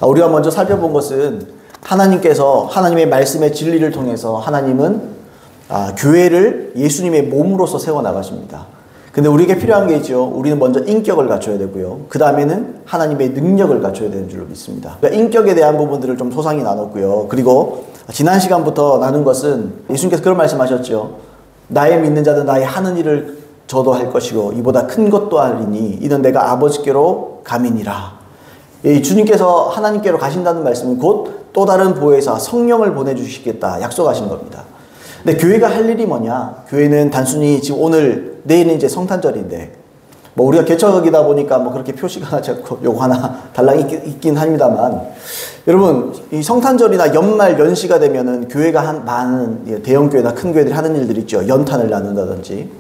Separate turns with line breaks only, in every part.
우리가 먼저 살펴본 것은 하나님께서 하나님의 말씀의 진리를 통해서 하나님은 교회를 예수님의 몸으로서 세워나가십니다. 근데 우리에게 필요한 게 있죠. 우리는 먼저 인격을 갖춰야 되고요. 그 다음에는 하나님의 능력을 갖춰야 되는 줄로 믿습니다. 그러니까 인격에 대한 부분들을 좀 소상히 나눴고요. 그리고 지난 시간부터 나눈 것은 예수님께서 그런 말씀하셨죠. 나의 믿는 자는 나의 하는 일을 저도 할 것이고 이보다 큰 것도 하리니 이는 내가 아버지께로 감이니라. 주님께서 하나님께로 가신다는 말씀은 곧 또 다른 보혜사 성령을 보내주시겠다 약속하신 겁니다. 근데 교회가 할 일이 뭐냐? 교회는 단순히 지금 오늘 내일은 이제 성탄절인데 뭐 우리가 개척이다 보니까 뭐 그렇게 표시가 하나 적고 요거 하나 달랑 있긴 합니다만 여러분 이 성탄절이나 연말 연시가 되면은 교회가 많은 대형 교회나 큰 교회들이 하는 일들이 있죠. 연탄을 나눈다든지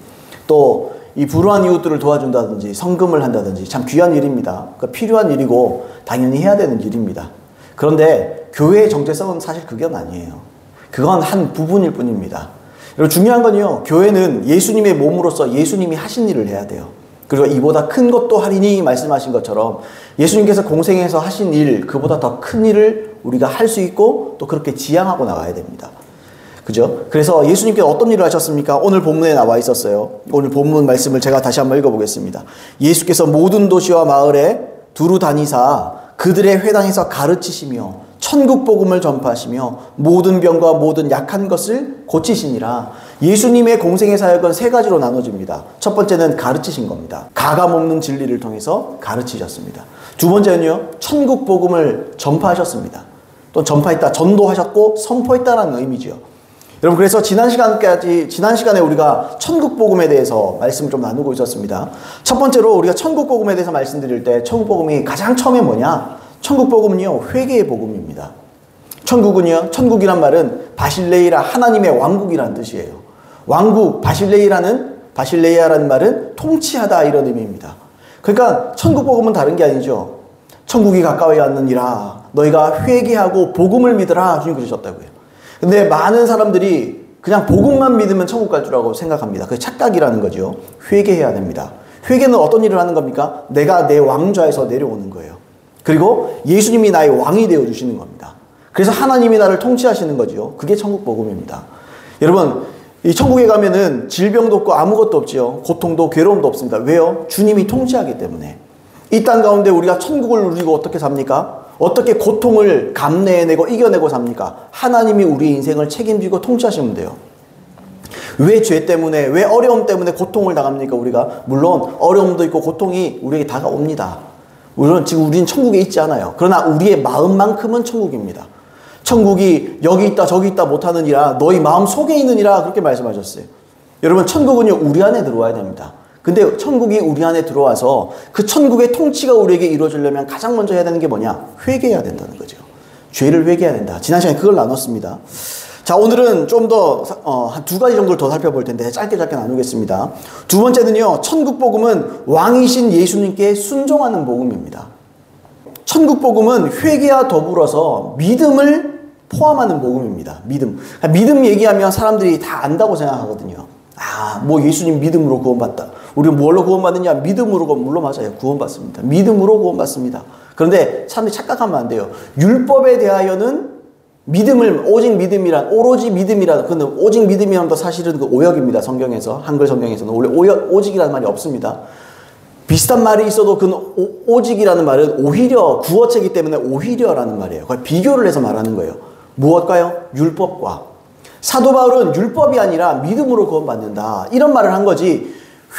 또 이 불우한 이웃들을 도와준다든지 성금을 한다든지 참 귀한 일입니다. 그러니까 필요한 일이고 당연히 해야 되는 일입니다. 그런데 교회의 정체성은 사실 그건 아니에요. 그건 한 부분일 뿐입니다. 여러분 중요한 건요. 교회는 예수님의 몸으로서 예수님이 하신 일을 해야 돼요. 그리고 이보다 큰 것도 하리니 말씀하신 것처럼 예수님께서 공생에서 하신 일 그보다 더 큰 일을 우리가 할 수 있고 또 그렇게 지향하고 나가야 됩니다. 그죠? 그래서 예수님께서 어떤 일을 하셨습니까? 오늘 본문에 나와 있었어요. 오늘 본문 말씀을 제가 다시 한번 읽어보겠습니다. 예수께서 모든 도시와 마을에 두루 다니사 그들의 회당에서 가르치시며 천국 복음을 전파하시며 모든 병과 모든 약한 것을 고치시니라. 예수님의 공생의 사역은 세 가지로 나눠집니다. 첫 번째는 가르치신 겁니다. 가감없는 진리를 통해서 가르치셨습니다. 두 번째는요, 천국 복음을 전파하셨습니다. 또 전파했다, 전도하셨고 선포했다라는 의미죠. 여러분 그래서 지난 시간에 우리가 천국 복음에 대해서 말씀을 좀 나누고 있었습니다. 첫 번째로 우리가 천국 복음에 대해서 말씀드릴 때 천국 복음이 가장 처음에 뭐냐? 천국 복음은요, 회개의 복음입니다. 천국은요, 천국이란 말은 바실레이라 하나님의 왕국이라는 뜻이에요. 왕국, 바실레이아라는 말은 통치하다 이런 의미입니다. 그러니까 천국 복음은 다른 게 아니죠. 천국이 가까이 왔느니라 너희가 회개하고 복음을 믿으라 주님 그러셨다고요. 근데 많은 사람들이 그냥 복음만 믿으면 천국 갈 줄 알고 생각합니다. 그게 착각이라는 거죠. 회개해야 됩니다. 회개는 어떤 일을 하는 겁니까? 내가 내 왕좌에서 내려오는 거예요. 그리고 예수님이 나의 왕이 되어주시는 겁니다. 그래서 하나님이 나를 통치하시는 거죠. 그게 천국 복음입니다. 여러분 이 천국에 가면은 질병도 없고 아무것도 없지요. 고통도 괴로움도 없습니다. 왜요? 주님이 통치하기 때문에. 이 땅 가운데 우리가 천국을 누리고 어떻게 삽니까? 어떻게 고통을 감내해내고 이겨내고 삽니까? 하나님이 우리의 인생을 책임지고 통치하시면 돼요. 왜 죄 때문에, 왜 어려움 때문에 고통을 당합니까? 우리가 물론 어려움도 있고 고통이 우리에게 다가옵니다. 물론 지금 우리는 천국에 있지 않아요. 그러나 우리의 마음만큼은 천국입니다. 천국이 여기 있다 저기 있다 못하느니라 너희 마음 속에 있느니라 그렇게 말씀하셨어요. 여러분 천국은요 우리 안에 들어와야 됩니다. 근데 천국이 우리 안에 들어와서 그 천국의 통치가 우리에게 이루어지려면 가장 먼저 해야 되는 게 뭐냐? 회개해야 된다는 거죠. 죄를 회개해야 된다. 지난 시간에 그걸 나눴습니다. 자, 오늘은 좀 더 한 두 가지 정도를 더 살펴볼 텐데 짧게 나누겠습니다. 두 번째는요. 천국 복음은 왕이신 예수님께 순종하는 복음입니다. 천국 복음은 회개와 더불어서 믿음을 포함하는 복음입니다. 믿음 얘기하면 사람들이 다 안다고 생각하거든요. 뭐 예수님 믿음으로 구원받다. 우리 뭘로 구원받느냐? 믿음으로 물론 맞아요. 구원받습니다. 믿음으로 구원받습니다. 그런데 사람들이 착각하면 안 돼요. 율법에 대하여는 믿음을 오로지 믿음이라. 근데 오직 믿음이라는 또 사실은 그 오역입니다. 성경에서 한글 성경에서는 원래 오직이라는 말이 없습니다. 비슷한 말이 있어도 그 오직이라는 말은 오히려 구어체이기 때문에 오히려라는 말이에요. 그걸 비교를 해서 말하는 거예요. 무엇과요? 율법과. 사도 바울은 율법이 아니라 믿음으로 구원받는다. 이런 말을 한 거지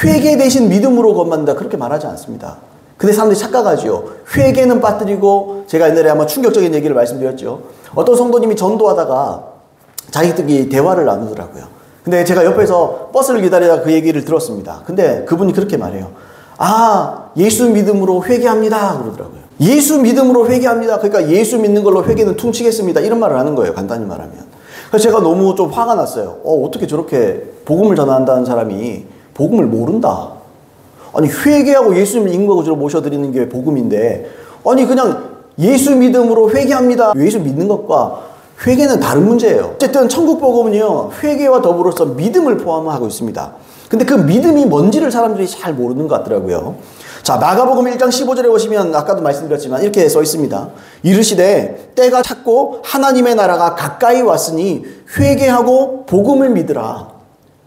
회개 대신 믿음으로 구원받는다. 그렇게 말하지 않습니다. 근데 사람들이 착각하죠. 회개는 빠뜨리고 제가 옛날에 한번 충격적인 얘기를 말씀드렸죠. 어떤 성도님이 전도하다가 자기들끼리 대화를 나누더라고요. 근데 제가 옆에서 버스를 기다리다가 그 얘기를 들었습니다. 근데 그분이 그렇게 말해요. 예수 믿음으로 회개합니다. 그러더라고요. 예수 믿음으로 회개합니다. 그러니까 예수 믿는 걸로 회개는 퉁치겠습니다. 이런 말을 하는 거예요. 간단히 말하면. 그래서 제가 너무 좀 화가 났어요. 어떻게 저렇게 복음을 전한다는 사람이 복음을 모른다. 아니 회개하고 예수님 인거구주로 모셔드리는 게 복음인데 아니 그냥 예수 믿음으로 회개합니다. 예수 믿는 것과 회개는 다른 문제예요. 어쨌든 천국 복음은요 회개와 더불어서 믿음을 포함하고 있습니다. 근데 그 믿음이 뭔지를 사람들이 잘 모르는 것 같더라고요. 자, 마가복음 1장 15절에 보시면 아까도 말씀드렸지만 이렇게 써 있습니다. 이르시되 때가 찼고 하나님의 나라가 가까이 왔으니 회개하고 복음을 믿으라.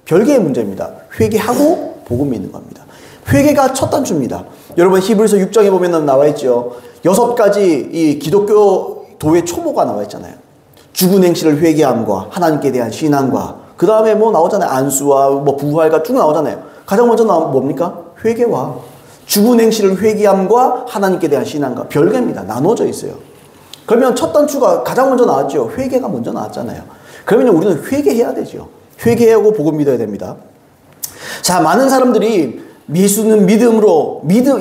별개의 문제입니다. 회개하고 복음 믿는 겁니다. 회개가 첫 단추입니다. 여러분 히브리서 6장에 보면 나와 있죠. 6가지 이 기독교 도의 초보가 나와 있잖아요. 죽은 행실을 회개함과 하나님께 대한 신앙과 그 다음에 뭐 나오잖아요. 안수와 뭐 부활과 쭉 나오잖아요. 가장 먼저 나오면 뭡니까? 회개와 죽은 행실을 회개함과 하나님께 대한 신앙과 별개입니다. 나눠져 있어요. 그러면 첫 단추가 가장 먼저 나왔죠. 회개가 먼저 나왔잖아요. 그러면 우리는 회개해야 되죠. 회개하고 복음 믿어야 됩니다. 자, 많은 사람들이 예수는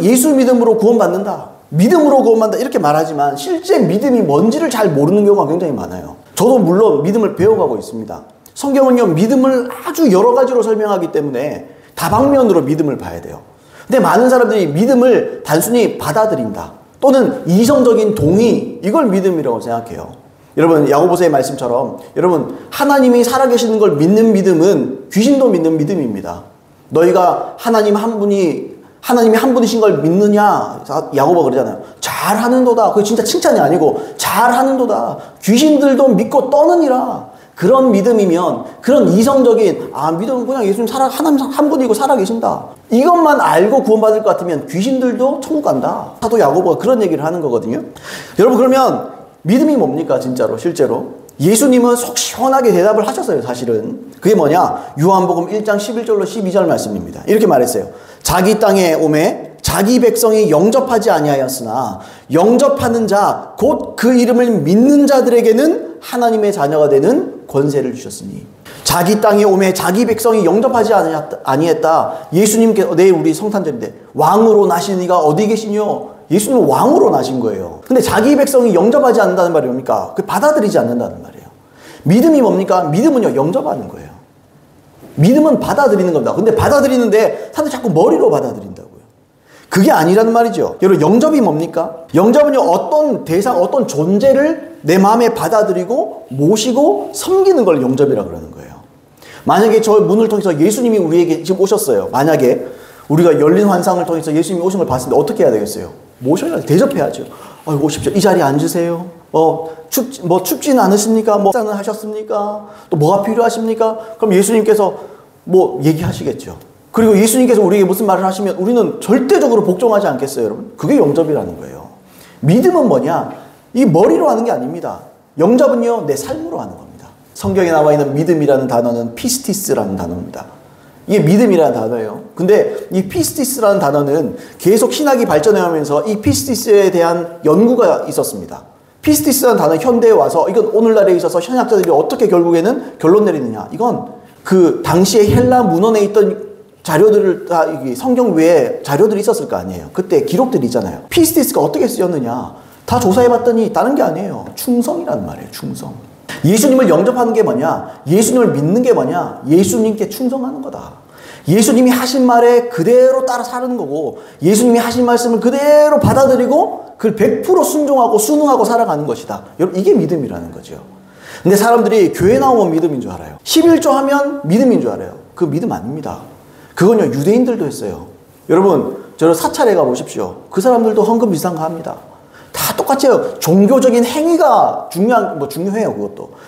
예수 믿음으로 구원받는다. 믿음으로 구원받는다. 이렇게 말하지만 실제 믿음이 뭔지를 잘 모르는 경우가 굉장히 많아요. 저도 물론 믿음을 배워가고 있습니다. 성경은요, 믿음을 아주 여러 가지로 설명하기 때문에 다방면으로 믿음을 봐야 돼요. 근데 많은 사람들이 믿음을 단순히 받아들인다. 또는 이성적인 동의, 이걸 믿음이라고 생각해요. 여러분, 야고보서의 말씀처럼 여러분, 하나님이 살아계시는 걸 믿는 믿음은 귀신도 믿는 믿음입니다. 너희가 하나님이 한 분이신 걸 믿느냐? 야고보가 그러잖아요. 잘하는도다. 그게 진짜 칭찬이 아니고 잘하는도다. 귀신들도 믿고 떠느니라. 그런 믿음이면 그런 이성적인 믿음은 그냥 예수님 하나님 한 분이고 살아계신다. 이것만 알고 구원받을 것 같으면 귀신들도 천국 간다. 사도 야고보가 그런 얘기를 하는 거거든요. 여러분 그러면 믿음이 뭡니까 진짜로 실제로? 예수님은 속 시원하게 대답을 하셨어요. 사실은 그게 뭐냐? 요한복음 1장 11절로 12절 말씀입니다. 이렇게 말했어요. 자기 땅에 오매 자기 백성이 영접하지 아니하였으나 영접하는 자 곧 그 이름을 믿는 자들에게는 하나님의 자녀가 되는 권세를 주셨으니. 자기 땅에 오매 자기 백성이 영접하지 아니했다. 예수님께서 내일 우리 성탄절인데 왕으로 나신 이가 어디 계시뇨? 예수님은 왕으로 나신 거예요. 근데 자기 백성이 영접하지 않는다는 말이 뭡니까? 그 받아들이지 않는다는 말이에요. 믿음이 뭡니까? 믿음은요, 영접하는 거예요. 믿음은 받아들이는 겁니다. 근데 받아들이는데 사람들이 자꾸 머리로 받아들인다고요. 그게 아니라는 말이죠. 여러분, 영접이 뭡니까? 영접은요, 어떤 대상, 어떤 존재를 내 마음에 받아들이고 모시고 섬기는 걸 영접이라 그러는 거예요. 만약에 저 문을 통해서 예수님이 우리에게 지금 오셨어요. 만약에 우리가 열린 환상을 통해서 예수님이 오신 걸 봤을 때 어떻게 해야 되겠어요? 모셔야 대접해야죠. 오십시오. 이 자리에 앉으세요. 춥진 않으십니까? 식사는 하셨습니까? 또 뭐가 필요하십니까? 그럼 예수님께서 얘기하시겠죠. 그리고 예수님께서 우리에게 무슨 말을 하시면 우리는 절대적으로 복종하지 않겠어요, 여러분? 그게 영접이라는 거예요. 믿음은 뭐냐? 이 머리로 하는 게 아닙니다. 영접은요, 내 삶으로 하는 겁니다. 성경에 나와 있는 믿음이라는 단어는 피스티스라는 단어입니다. 이게 믿음이라는 단어예요. 근데 이 피스티스라는 단어는 계속 신학이 발전해오면서 이 피스티스에 대한 연구가 있었습니다. 피스티스라는 단어 현대에 와서 이건 오늘날에 있어서 현학자들이 어떻게 결국에는 결론 내리느냐. 이건 그 당시에 헬라 문헌에 있던 자료들을 다 성경 외에 자료들이 있었을 거 아니에요. 그때 기록들이 있잖아요. 피스티스가 어떻게 쓰였느냐. 다 조사해봤더니 다른 게 아니에요. 충성이라는 말이에요. 충성. 예수님을 영접하는 게 뭐냐? 예수님을 믿는 게 뭐냐? 예수님께 충성하는 거다. 예수님이 하신 말에 그대로 따라 사는 거고 예수님이 하신 말씀을 그대로 받아들이고 그걸 100% 순종하고 순응하고 살아가는 것이다. 여러분, 이게 믿음이라는 거죠. 근데 사람들이 교회 나오면 믿음인 줄 알아요. 11조 하면 믿음인 줄 알아요. 그 믿음 아닙니다. 그건요, 유대인들도 했어요. 여러분, 저를 사찰에 가보십시오. 그 사람들도 헌금 비슷한 거 합니다. 다 똑같아요. 종교적인 행위가 중요해요,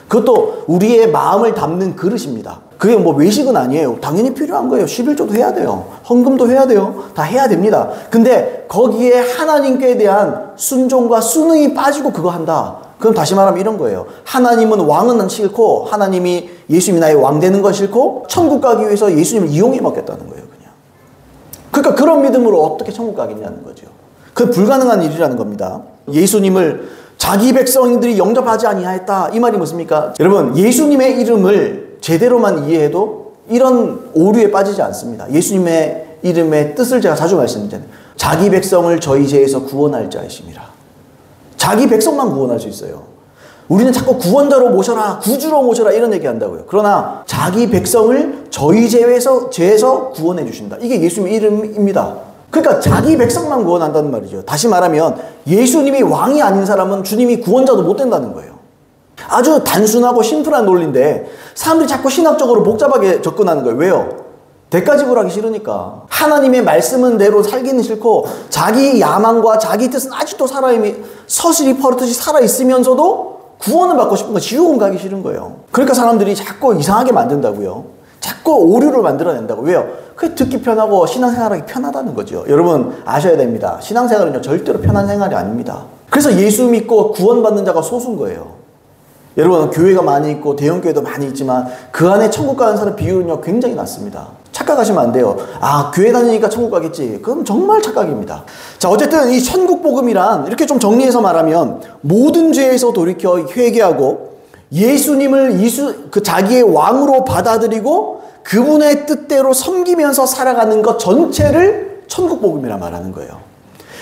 그것도 우리의 마음을 담는 그릇입니다. 그게 외식은 아니에요. 당연히 필요한 거예요. 11조도 해야 돼요. 헌금도 해야 돼요. 다 해야 됩니다. 근데 거기에 하나님께 대한 순종과 순응이 빠지고 그거 한다. 그럼 다시 말하면 이런 거예요. 하나님은 왕은 싫고 하나님이 예수님이 나의 왕 되는 건 싫고 천국 가기 위해서 예수님을 이용해 먹겠다는 거예요, 그냥. 그러니까 그런 믿음으로 어떻게 천국 가겠냐는 거죠. 그 불가능한 일이라는 겁니다. 예수님을 자기 백성들이 영접하지 아니하였다. 이 말이 무엇입니까? 여러분, 예수님의 이름을 제대로만 이해해도 이런 오류에 빠지지 않습니다. 예수님의 이름의 뜻을 제가 자주 말씀드리잖아요. 자기 백성을 저희 죄에서 구원할 자이심이라. 자기 백성만 구원할 수 있어요. 우리는 자꾸 구원자로 모셔라, 구주로 모셔라 이런 얘기한다고요. 그러나 자기 백성을 저희 죄에서 구원해 주신다. 이게 예수님의 이름입니다. 그러니까 자기 백성만 구원한다는 말이죠. 다시 말하면 예수님이 왕이 아닌 사람은 주님이 구원자도 못 된다는 거예요. 아주 단순하고 심플한 논리인데 사람들이 자꾸 신학적으로 복잡하게 접근하는 거예요. 왜요? 대가 지불하기 싫으니까. 하나님의 말씀은 대로 살기는 싫고 자기 야망과 자기 뜻은 아직도 서슬이 퍼렇듯이 살아있으면서도 구원을 받고 싶은 거, 지옥은 가기 싫은 거예요. 그러니까 사람들이 자꾸 이상하게 만든다고요. 자꾸 오류를 만들어낸다고. 왜요? 그게 듣기 편하고 신앙생활하기 편하다는 거죠. 여러분 아셔야 됩니다. 신앙생활은요 절대로 편한 생활이 아닙니다. 그래서 예수 믿고 구원받는 자가 소수인 거예요. 여러분 교회가 많이 있고 대형교회도 많이 있지만 그 안에 천국 가는 사람 비율은요 굉장히 낮습니다. 착각하시면 안 돼요. 아 교회 다니니까 천국 가겠지. 그럼 정말 착각입니다. 자 어쨌든 이 천국 복음이란 이렇게 좀 정리해서 말하면 모든 죄에서 돌이켜 회개하고 예수님을 자기의 왕으로 받아들이고 그분의 뜻대로 섬기면서 살아가는 것 전체를 천국 복음이라 말하는 거예요.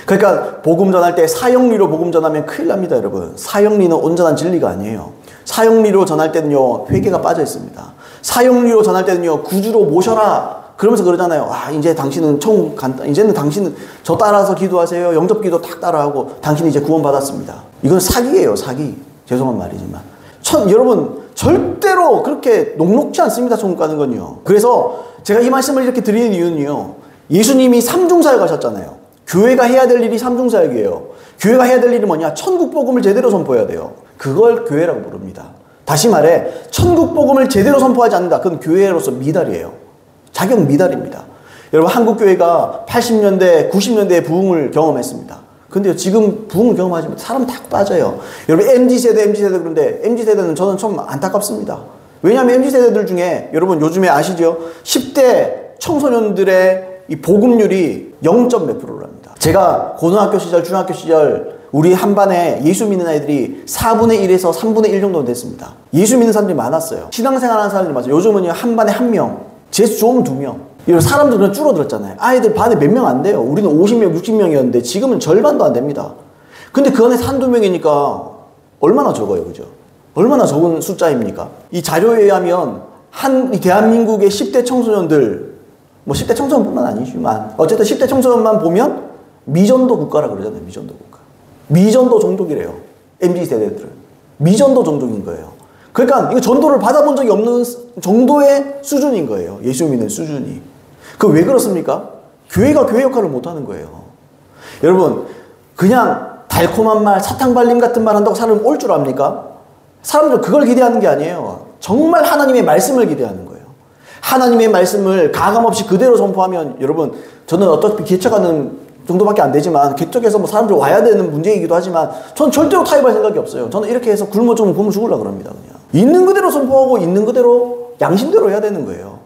그러니까 복음 전할 때 사형리로 복음 전하면 큰일 납니다, 여러분. 사형리는 온전한 진리가 아니에요. 사형리로 전할 때는요 회개가 빠져 있습니다. 사형리로 전할 때는요 구주로 모셔라 그러면서 그러잖아요. 아 이제 당신은 천국 간다. 이제는 당신은 저 따라서 기도하세요. 영접기도 딱 따라하고 당신이 이제 구원 받았습니다. 이건 사기예요, 사기. 죄송한 말이지만 여러분 절대로 그렇게 녹록지 않습니다, 천국 가는 건요. 그래서 제가 이 말씀을 이렇게 드리는 이유는요 예수님이 삼중사역 하셨잖아요. 교회가 해야 될 일이 삼중사역이에요. 교회가 해야 될 일이 뭐냐? 천국 복음을 제대로 선포해야 돼요. 그걸 교회라고 부릅니다. 다시 말해 천국 복음을 제대로 선포하지 않는다. 그건 교회로서 미달이에요. 자격 미달입니다. 여러분 한국 교회가 80년대 90년대에 부흥을 경험했습니다. 근데 지금 부흥을 경험하지 못해 사람 다 빠져요. 여러분 MZ세대 그런데 MZ세대는 저는 좀 안타깝습니다. 왜냐하면 MZ세대들 중에 여러분 요즘에 아시죠? 10대 청소년들의 이 복음률이 0.몇 %랍니다. 제가 고등학교 시절, 중학교 시절 우리 한 반에 예수 믿는 아이들이 4분의 1에서 3분의 1 정도 됐습니다. 예수 믿는 사람들이 많았어요. 신앙생활 하는 사람들이 많았어요. 요즘은 한 반에 1명, 재수 좋으면 2명. 이런 사람들 그냥 줄어들었잖아요. 아이들 반에 몇 명 안 돼요. 우리는 50명, 60명이었는데 지금은 절반도 안 됩니다. 근데 그 안에 한두 명이니까 얼마나 적어요, 그죠? 얼마나 적은 숫자입니까? 이 자료에 의하면 이 대한민국의 10대 청소년들, 뭐 10대 청소년뿐만 아니지만 어쨌든 10대 청소년만 보면 미전도 국가라 그러잖아요. 미전도 국가. 미전도 종족이래요. MZ세대들은. 미전도 종족인 거예요. 그러니까 이거 전도를 받아본 적이 없는 정도의 수준인 거예요. 예수 믿는 수준이. 그 왜 그렇습니까? 교회가 교회 역할을 못하는 거예요. 여러분 그냥 달콤한 말, 사탕 발림 같은 말 한다고 사람은 올 줄 압니까? 사람들은 그걸 기대하는 게 아니에요. 정말 하나님의 말씀을 기대하는 거예요. 하나님의 말씀을 가감없이 그대로 선포하면 여러분 저는 어차피 개척하는 정도밖에 안 되지만 개척해서 뭐 사람들 와야 되는 문제이기도 하지만 전 절대로 타협할 생각이 없어요. 저는 이렇게 해서 굶어 죽으려고 그럽니다. 그냥 있는 그대로 선포하고 있는 그대로 양심대로 해야 되는 거예요.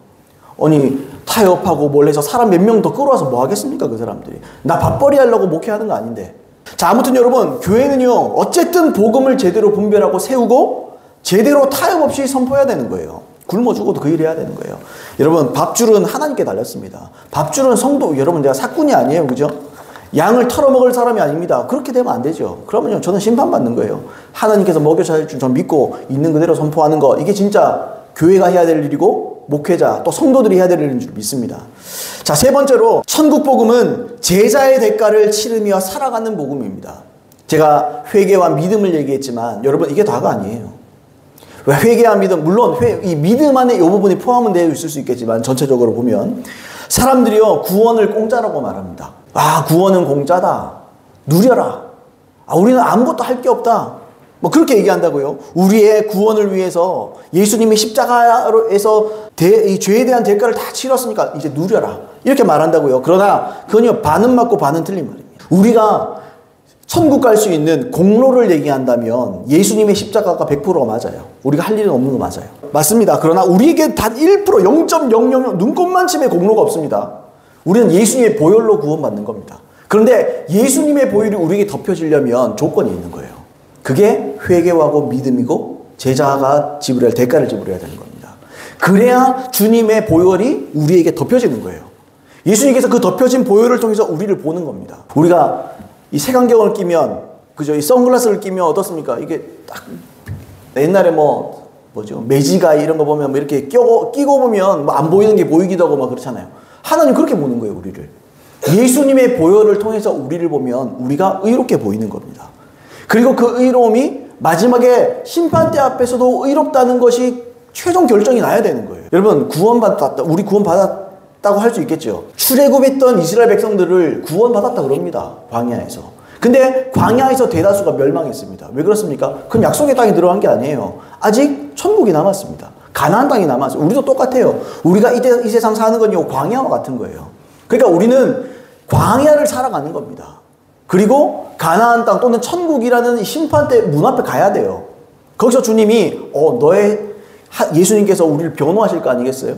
아니 타협하고 뭘 해서 사람 몇 명 더 끌어와서 뭐 하겠습니까? 그 사람들이 나 밥벌이 하려고 목회하는 거 아닌데. 자 아무튼 여러분 교회는요 어쨌든 복음을 제대로 분별하고 세우고 제대로 타협 없이 선포해야 되는 거예요. 굶어 죽어도 그 일 해야 되는 거예요. 여러분 밥줄은 하나님께 달렸습니다. 밥줄은 성도, 여러분 제가 사꾼이 아니에요, 그죠? 양을 털어먹을 사람이 아닙니다. 그렇게 되면 안 되죠. 그러면요 저는 심판받는 거예요. 하나님께서 먹여주실 줄 전 믿고 있는 그대로 선포하는 거, 이게 진짜 교회가 해야 될 일이고 목회자 또 성도들이 해야 될 일인 줄 믿습니다. 자, 세 번째로 천국 복음은 제자의 대가를 치르며 살아가는 복음입니다. 제가 회개와 믿음을 얘기했지만 여러분 이게 다가 아니에요. 회개와 믿음, 물론 이 믿음 안에 이 부분이 포함은 되어 있을 수 있겠지만 전체적으로 보면 사람들이요 구원을 공짜라고 말합니다. 아 구원은 공짜다, 누려라, 아 우리는 아무것도 할 게 없다, 뭐 그렇게 얘기한다고요. 우리의 구원을 위해서 예수님이 십자가에서 이 죄에 대한 대가를 다 치렀으니까 이제 누려라, 이렇게 말한다고요. 그러나 그건요 반은 맞고 반은 틀린 말입니다. 우리가 천국 갈 수 있는 공로를 얘기한다면 예수님의 십자가가 100%가 맞아요. 우리가 할 일은 없는 거 맞아요. 맞습니다. 그러나 우리에게 단 1%, 0.000 눈꼽만큼의 공로가 없습니다. 우리는 예수님의 보혈로 구원받는 겁니다. 그런데 예수님의 보혈이 우리에게 덮여지려면 조건이 있는 거예요. 그게 회개하고 믿음이고 제자가 지불해야 할 대가를 지불해야 되는 겁니다. 그래야 주님의 보혈이 우리에게 덮여지는 거예요. 예수님께서 그 덮여진 보혈을 통해서 우리를 보는 겁니다. 우리가 이 색안경을 끼면, 그죠? 이 선글라스를 끼면 어떻습니까? 이게 딱, 옛날에 뭐죠? 매지가이 이런 거 보면 뭐 이렇게 끼고 보면 뭐 안 보이는 게 보이기도 하고 막 그렇잖아요. 하나님 그렇게 보는 거예요, 우리를. 예수님의 보혈을 통해서 우리를 보면 우리가 의롭게 보이는 겁니다. 그리고 그 의로움이 마지막에 심판대 앞에서도 의롭다는 것이 최종 결정이 나야 되는 거예요. 여러분, 우리 구원받았다. 할 수 있겠죠. 출애굽했던 이스라엘 백성들을 구원받았다 그럽니다. 광야에서. 근데 광야에서 대다수가 멸망했습니다. 왜 그렇습니까? 그건 약속의 땅에 들어간 게 아니에요. 아직 천국이 남았습니다. 가나안 땅이 남았어요. 우리도 똑같아요. 우리가 이 세상 사는 건요, 광야와 같은 거예요. 그러니까 우리는 광야를 살아가는 겁니다. 그리고 가나안 땅 또는 천국이라는 심판대 문 앞에 가야 돼요. 거기서 주님이 예수님께서 우리를 변호하실 거 아니겠어요?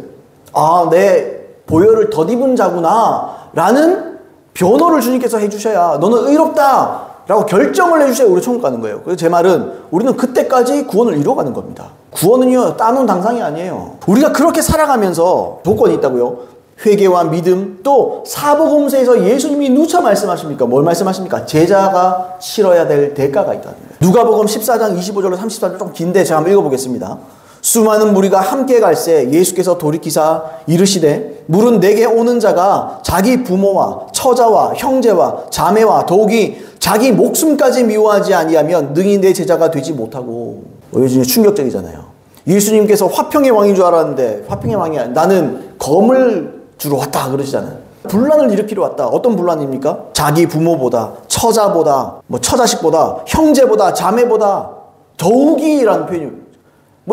아, 내 보혈을 덧입은 자구나 라는 변호를 주님께서 해주셔야 너는 의롭다 라고 결정을 해주셔야 우리 천국 가는 거예요. 그래서 제 말은 우리는 그때까지 구원을 이루어가는 겁니다. 구원은요, 따놓은 당상이 아니에요. 우리가 그렇게 살아가면서 조건이 있다고요. 회개와 믿음, 또 사복음서에서 예수님이 누차 말씀하십니까? 뭘 말씀하십니까? 제자가 치러야 될 대가가 있다는 거예요. 누가복음 14장 25절로 34절 좀 긴데 제가 한번 읽어보겠습니다. 수많은 무리가 함께 갈새 예수께서 돌이키사 이르시되 물은 내게 오는 자가 자기 부모와 처자와 형제와 자매와 더욱이 자기 목숨까지 미워하지 아니하면 능히 내 제자가 되지 못하고. 요즘 충격적이잖아요. 예수님께서 화평의 왕인 줄 알았는데 화평의 왕이 아니라 나는 검을 주러 왔다 그러시잖아요. 분란을 일으키러 왔다. 어떤 분란입니까? 자기 부모보다, 처자보다, 처자식보다, 형제보다, 자매보다 더욱이라는 표현입니다.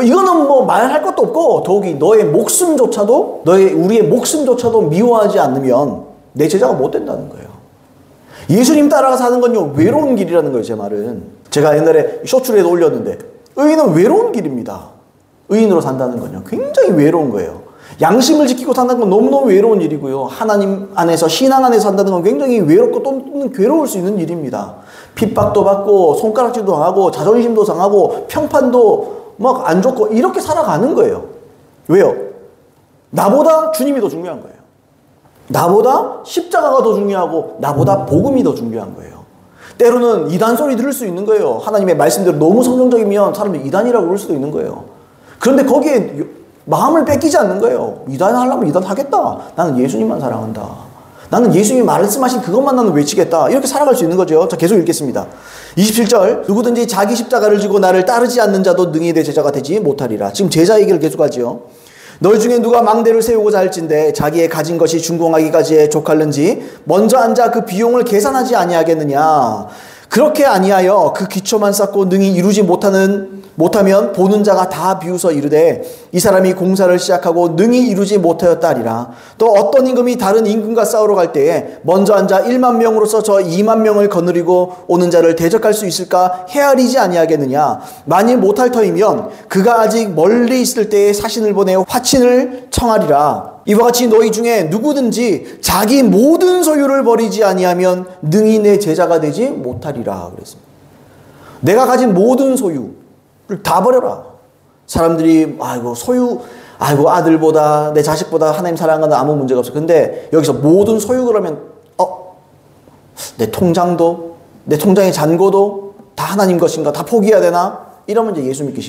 이거는 말할 것도 없고, 더욱이 너의 목숨조차도, 우리의 목숨조차도 미워하지 않으면 내 제자가 못 된다는 거예요. 예수님 따라가서 하는 건요, 외로운 길이라는 거예요, 제 말은. 제가 옛날에 쇼츠에도 올렸는데, 의인은 외로운 길입니다. 의인으로 산다는 건요, 굉장히 외로운 거예요. 양심을 지키고 산다는 건 너무너무 외로운 일이고요. 하나님 안에서, 신앙 안에서 산다는 건 굉장히 외롭고 또는 괴로울 수 있는 일입니다. 핍박도 받고, 손가락질도 당하고, 자존심도 상하고, 평판도 안 좋고, 이렇게 살아가는 거예요. 왜요? 나보다 주님이 더 중요한 거예요. 나보다 십자가가 더 중요하고, 나보다 복음이 더 중요한 거예요. 때로는 이단 소리 들을 수 있는 거예요. 하나님의 말씀대로 너무 성경적이면 사람들이 이단이라고 그럴 수도 있는 거예요. 그런데 거기에 마음을 뺏기지 않는 거예요. 이단 하려면 이단 하겠다. 나는 예수님만 사랑한다. 나는 예수님이 말씀하신 그것만 나는 외치겠다. 이렇게 살아갈 수 있는 거죠. 자, 계속 읽겠습니다. 27절. 누구든지 자기 십자가를 지고 나를 따르지 않는 자도 능히 내 제자가 되지 못하리라. 지금 제자 얘기를 계속하지요. 너희 중에 누가 망대를 세우고자 할진대 자기의 가진 것이 준공하기까지에 족할는지 먼저 앉아 그 비용을 계산하지 아니하겠느냐. 그렇게 아니하여 그 기초만 쌓고 능히 이루지 못하면 보는 자가 다 비웃어 이르되 이 사람이 공사를 시작하고 능히 이루지 못하였다 하리라. 또 어떤 임금이 다른 임금과 싸우러 갈 때에 먼저 앉아 1만 명으로서 저 2만 명을 거느리고 오는 자를 대적할 수 있을까 헤아리지 아니하겠느냐. 만일 못할 터이면 그가 아직 멀리 있을 때에 사신을 보내 화친을 청하리라. 이와 같이 너희 중에 누구든지 자기 모든 소유를 버리지 아니하면 능히 내 제자가 되지 못하리라 그랬습니다. 내가 가진 모든 소유를 다 버려라. 사람들이 아들보다 내 자식보다 하나님 사랑하는 아무 문제가 없어. 근데 여기서 모든 소유 그러면 내 통장의 잔고도 다 하나님 것인가? 다 포기해야 되나? 이러면 이제 예수 믿기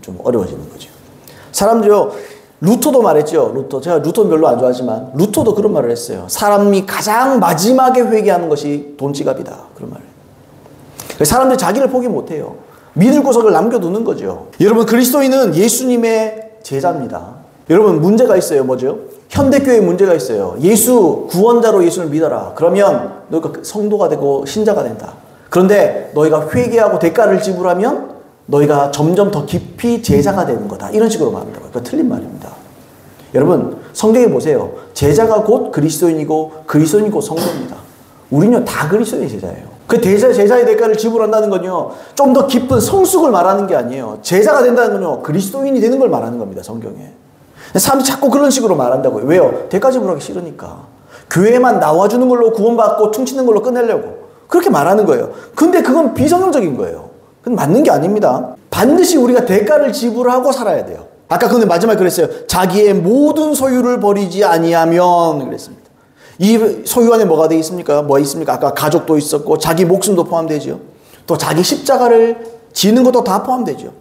좀 어려워지는 거죠. 사람들이요. 루터도 말했죠. 제가 루터는 별로 안 좋아하지만 루터도 그런 말을 했어요. 사람이 가장 마지막에 회개하는 것이 돈 지갑이다. 그런 말을. 사람들이 자기를 포기 못해요. 믿을 구석을 남겨두는 거죠. 여러분, 그리스도인은 예수님의 제자입니다. 여러분, 문제가 있어요. 뭐죠? 현대교회에 문제가 있어요. 구원자로 예수를 믿어라. 그러면 너희가 성도가 되고 신자가 된다. 그런데 너희가 회개하고 대가를 지불하면 너희가 점점 더 깊이 제자가 되는 거다. 이런 식으로 말합니다. 그거 틀린 말입니다. 여러분, 성경에 보세요. 제자가 곧 그리스도인이고 그리스도인이 곧 성도입니다. 우리는 다 그리스도인의 제자예요. 그 제자의 대가를 지불한다는 건요, 좀 더 깊은 성숙을 말하는 게 아니에요. 제자가 된다는 건요, 그리스도인이 되는 걸 말하는 겁니다. 성경에. 사람들이 자꾸 그런 식으로 말한다고요. 왜요? 대가 지불하기 싫으니까. 교회만 나와주는 걸로 구원받고 퉁치는 걸로 끝내려고 그렇게 말하는 거예요. 근데 그건 비성경적인 거예요. 그건 맞는 게 아닙니다. 반드시 우리가 대가를 지불하고 살아야 돼요. 아까 근데 마지막에 그랬어요. 자기의 모든 소유를 버리지 아니하면 그랬습니다. 이 소유 안에 뭐가 되어 있습니까? 뭐 있습니까? 아까 가족도 있었고 자기 목숨도 포함되죠. 또 자기 십자가를 지는 것도 다 포함되죠.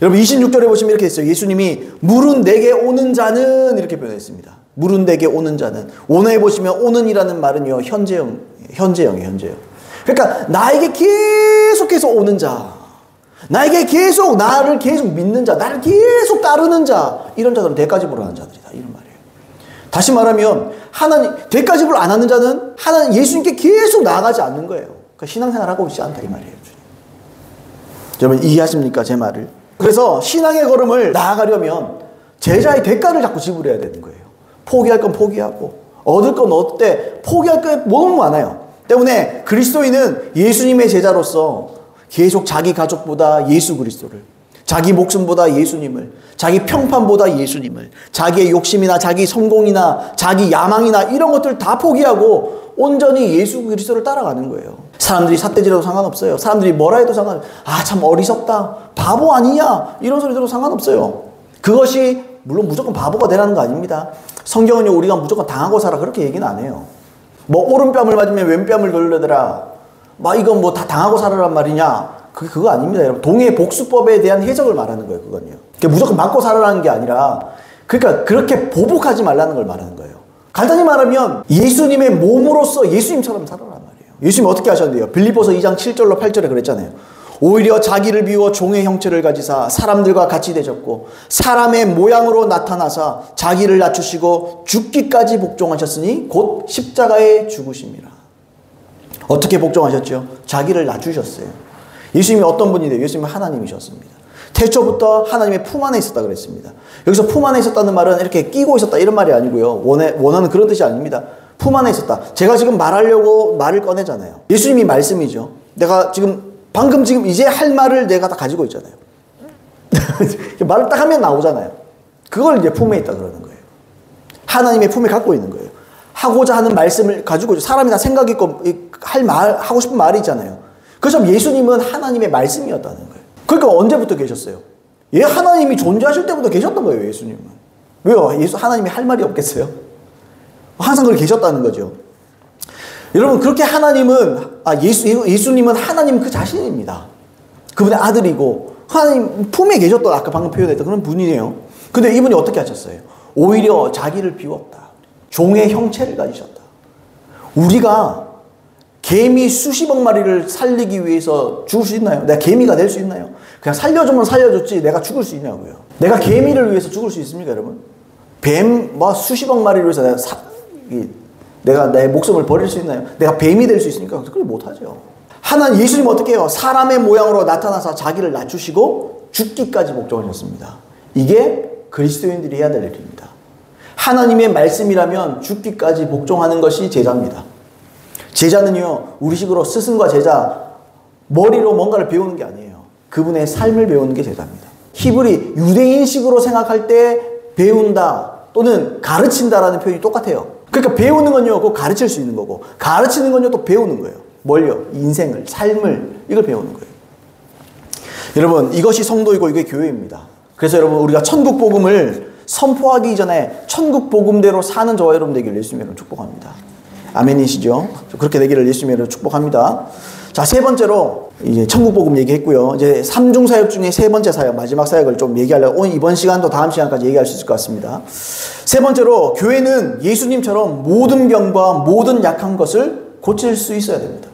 여러분 26절에 보시면 이렇게 했어요. 예수님이 물은 내게 오는 자는 이렇게 표현했습니다. 물은 내게 오는 자는. 원어에 보시면 오는이라는 말은요. 현재형이에요. 그러니까 나에게 계속해서 오는 자, 나를 계속 믿는 자, 나를 계속 따르는 자, 이런 자들은 대가 지불하는 자들이다. 이런 말이에요. 다시 말하면 하나님 대가 지불 안 하는 자는 하나님 예수님께 계속 나아가지 않는 거예요. 그러니까 신앙생활 하고 있지 않다 이 말이에요. 여러분 이해하십니까 제 말을? 그래서 신앙의 걸음을 나아가려면 제자의 대가를 자꾸 지불해야 되는 거예요. 포기할 건 포기하고 얻을 건 얻을 때 포기할 게 너무 많아요. 때문에 그리스도인은 예수님의 제자로서 계속 자기 가족보다 예수 그리스도를, 자기 목숨보다 예수님을, 자기 평판보다 예수님을, 자기의 욕심이나 자기 성공이나 자기 야망이나 이런 것들 다 포기하고 온전히 예수 그리스도를 따라가는 거예요. 사람들이 삿대질해도 상관없어요. 사람들이 뭐라 해도 상관없어요. 아, 참 어리석다. 바보 아니냐. 이런 소리 들어도 상관없어요. 그것이 물론 무조건 바보가 되라는 거 아닙니다. 성경은요, 우리가 무조건 당하고 살아 그렇게 얘기는 안 해요. 뭐 오른뺨을 맞으면 왼뺨을 돌려대라. 막 이건 뭐 다 당하고 살아란 말이냐. 그거 아닙니다, 여러분. 동해 복수법에 대한 해석을 말하는 거예요, 그건요. 무조건 맞고 살아라는 게 아니라, 그러니까 그렇게 보복하지 말라는 걸 말하는 거예요. 간단히 말하면 예수님의 몸으로서 예수님처럼 살아란 말이에요. 예수님 어떻게 하셨는데요? 빌립보서 2장 7절로 8절에 그랬잖아요. 오히려 자기를 비워 종의 형체를 가지사 사람들과 같이 되셨고 사람의 모양으로 나타나사 자기를 낮추시고 죽기까지 복종하셨으니 곧 십자가에 죽으심이라. 어떻게 복종하셨죠? 자기를 낮추셨어요. 예수님이 어떤 분이래요? 예수님은 하나님이셨습니다. 태초부터 하나님의 품 안에 있었다 그랬습니다. 여기서 품 안에 있었다는 말은 이렇게 끼고 있었다 이런 말이 아니고요. 원하는 그런 뜻이 아닙니다. 품 안에 있었다. 제가 지금 말하려고 말을 꺼내잖아요. 예수님이 말씀이죠. 내가 방금 이제 할 말을 내가 다 가지고 있잖아요. 말을 딱 하면 나오잖아요. 그걸 이제 품에 있다 그러는 거예요. 하나님의 품에 갖고 있는 거예요. 하고자 하는 말씀을 가지고 사람이 다 생각 있고 하고 싶은 말이 있잖아요. 그래서 예수님은 하나님의 말씀이었다는 거예요. 그러니까 언제부터 계셨어요? 하나님이 존재하실 때부터 계셨던 거예요, 예수님은. 왜요? 하나님이 할 말이 없겠어요? 항상 그렇게 계셨다는 거죠. 여러분, 그렇게 예수님은 하나님 그 자신입니다. 그분의 아들이고, 하나님 품에 계셨던, 아까 방금 표현했던 그런 분이에요. 근데 이분이 어떻게 하셨어요? 오히려 자기를 비웠다. 종의 형체를 가지셨다. 우리가 개미 수십억 마리를 살리기 위해서 죽을 수 있나요? 내가 개미가 될 수 있나요? 그냥 살려주면 살려줬지 내가 죽을 수 있냐고요. 내가 개미를 위해서 죽을 수 있습니까, 여러분? 뱀 수십억 마리를 위해서 내가 내 목숨을 버릴 수 있나요? 내가 뱀이 될 수 있습니까? 그걸 못하죠. 예수님 어떻게 해요? 사람의 모양으로 나타나서 자기를 낮추시고 죽기까지 복종하셨습니다. 이게 그리스도인들이 해야 될 일입니다. 하나님의 말씀이라면 죽기까지 복종하는 것이 제자입니다. 제자는요, 우리식으로 스승과 제자, 머리로 뭔가를 배우는 게 아니에요. 그분의 삶을 배우는 게 제자입니다. 히브리 유대인식으로 생각할 때 배운다 또는 가르친다라는 표현이 똑같아요. 그러니까 배우는 건요, 그거 가르칠 수 있는 거고, 가르치는 건요, 또 배우는 거예요. 뭘요? 인생을, 삶을, 이걸 배우는 거예요. 여러분, 이것이 성도이고 이게 교회입니다. 그래서 여러분, 우리가 천국 복음을 선포하기 이전에 천국 복음대로 사는 저와 여러분 되기를 예수님으로 축복합니다. 아멘이시죠? 그렇게 되기를 예수님으로 축복합니다. 자, 세 번째로 이제 천국 복음 얘기했고요. 이제 삼중 사역 중에 세 번째 사역, 마지막 사역을 좀 얘기하려고 오늘 이번 시간도 다음 시간까지 얘기할 수 있을 것 같습니다. 세 번째로 교회는 예수님처럼 모든 병과 모든 약한 것을 고칠 수 있어야 됩니다.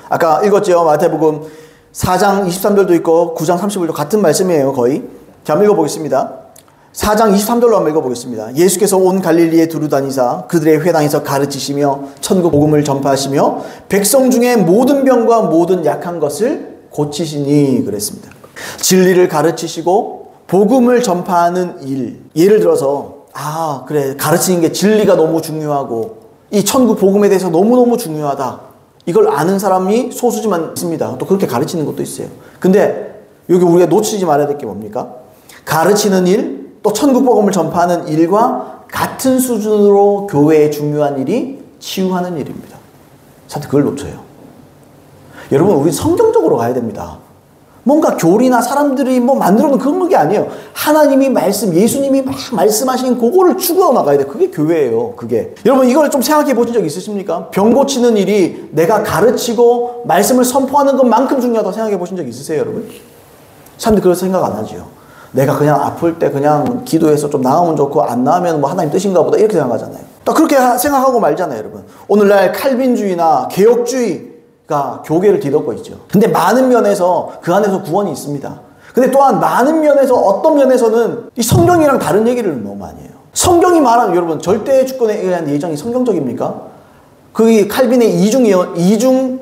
아까 읽었죠? 마태복음 4장 23절도 있고 9장 30절도 같은 말씀이에요, 거의. 자, 한번 읽어보겠습니다. 4장 23절로 한번 읽어보겠습니다. 예수께서 온 갈릴리에 두루 다니사 그들의 회당에서 가르치시며 천국 복음을 전파하시며 백성 중에 모든 병과 모든 약한 것을 고치시니 그랬습니다. 진리를 가르치시고 복음을 전파하는 일. 예를 들어서 그래, 가르치는 게 진리가 너무 중요하고 이 천국 복음에 대해서 너무너무 중요하다. 이걸 아는 사람이 소수지만 있습니다. 또 그렇게 가르치는 것도 있어요. 근데 여기 우리가 놓치지 말아야 될 게 뭡니까? 가르치는 일, 또 천국 복음을 전파하는 일과 같은 수준으로 교회의 중요한 일이 치유하는 일입니다. 사실 그걸 놓쳐요. 여러분, 우리 성경적으로 가야 됩니다. 뭔가 교리나 사람들이 만들어 놓은 그런 게 아니에요. 하나님이 예수님이 막 말씀하신 그거를 추구하고 나가야 돼. 그게 교회예요, 그게. 여러분, 이걸 좀 생각해 보신 적 있으십니까? 병 고치는 일이 내가 가르치고 말씀을 선포하는 것만큼 중요하다고 생각해 보신 적 있으세요, 여러분? 사람들이 그렇게 생각 안 하죠. 내가 그냥 아플 때 그냥 기도해서 좀 나으면 좋고 안 나으면 하나님 뜻인가 보다 이렇게 생각하잖아요. 또 그렇게 생각하고 말잖아요, 여러분. 오늘날 칼빈주의나 개혁주의가 교계를 뒤덮고 있죠. 근데 많은 면에서 그 안에서 구원이 있습니다. 근데 또한 많은 면에서 어떤 면에서는 이 성경이랑 다른 얘기를 너무 많이 해요. 성경이 말하는, 여러분, 절대 주권에 의한 예정이 성경적입니까? 그게 칼빈의 이중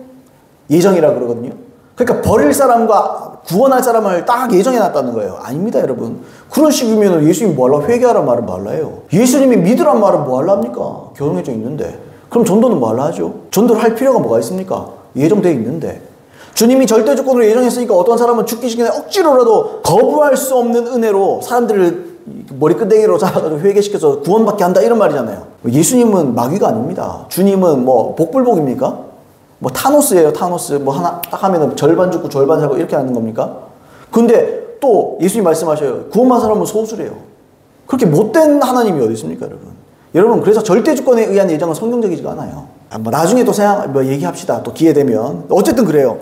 예정이라고 그러거든요. 그러니까 버릴 사람과 구원할 사람을 딱 예정해놨다는 거예요. 아닙니다, 여러분. 그런 식이면 예수님이 뭐 하려고 회개하란 말은 뭐 할래요? 예수님이 믿으란 말은 뭐 하랍니까? 결혼해져 있는데. 그럼 전도는 뭐 하려 하죠? 전도를 할 필요가 뭐가 있습니까? 예정되어 있는데. 주님이 절대 조건으로 예정했으니까 어떤 사람은 죽기 직전에 억지로라도 거부할 수 없는 은혜로 사람들을 머리끄댕이로 잡아가지고 회개시켜서 구원받게 한다, 이런 말이잖아요. 예수님은 마귀가 아닙니다. 주님은 뭐 복불복입니까? 뭐 타노스예요, 타노스. 뭐 하나 딱 하면은 절반 죽고 절반 살고 이렇게 하는 겁니까? 근데 또 예수님 말씀하셔요. 구원받은 사람은 소수래요. 그렇게 못된 하나님이 어디 있습니까, 여러분? 여러분, 그래서 절대 주권에 의한 예정은 성경적이지가 않아요. 뭐 나중에 또 얘기합시다. 또 기회 되면. 어쨌든 그래요.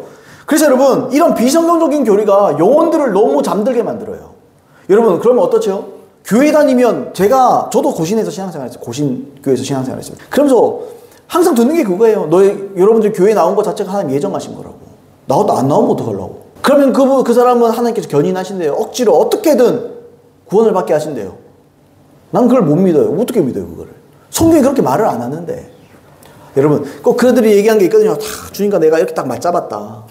그래서 여러분, 이런 비성경적인 교리가 영혼들을 너무 잠들게 만들어요. 여러분, 그러면 어떻죠? 교회 다니면 저도 고신에서 신앙생활 했어요. 고신교회에서 신앙생활 했습니다. 그러면서 항상 듣는 게 그거예요. 여러분들 교회 나온 것 자체가 하나님 예정하신 거라고. 나도 안 나오면 어떡하려고. 그러면 그 사람은 하나님께서 견인하신대요. 억지로 어떻게든 구원을 받게 하신대요. 난 그걸 못 믿어요. 어떻게 믿어요, 그거를? 성경이 그렇게 말을 안 하는데. 여러분, 꼭 그들이 얘기한 게 있거든요. 다 주님과 내가 이렇게 딱 맞잡았다.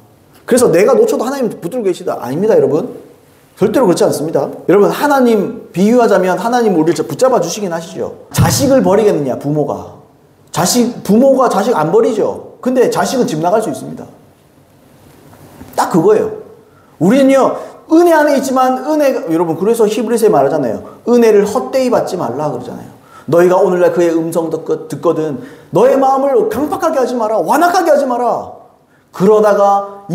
그래서 내가 놓쳐도 하나님 붙들고 계시다. 아닙니다, 여러분. 절대로 그렇지 않습니다. 여러분, 하나님, 비유하자면 하나님 우리를 붙잡아 주시긴 하시죠. 자식을 버리겠느냐, 부모가. 부모가 자식 안 버리죠. 근데 자식은 집 나갈 수 있습니다. 딱 그거예요. 우리는요, 은혜 안에 있지만 여러분, 그래서 히브리서에 말하잖아요. 은혜를 헛되이 받지 말라 그러잖아요. 너희가 오늘날 그의 음성 듣거든 너의 마음을 강팍하게 하지 마라. 완악하게 하지 마라. 그러다가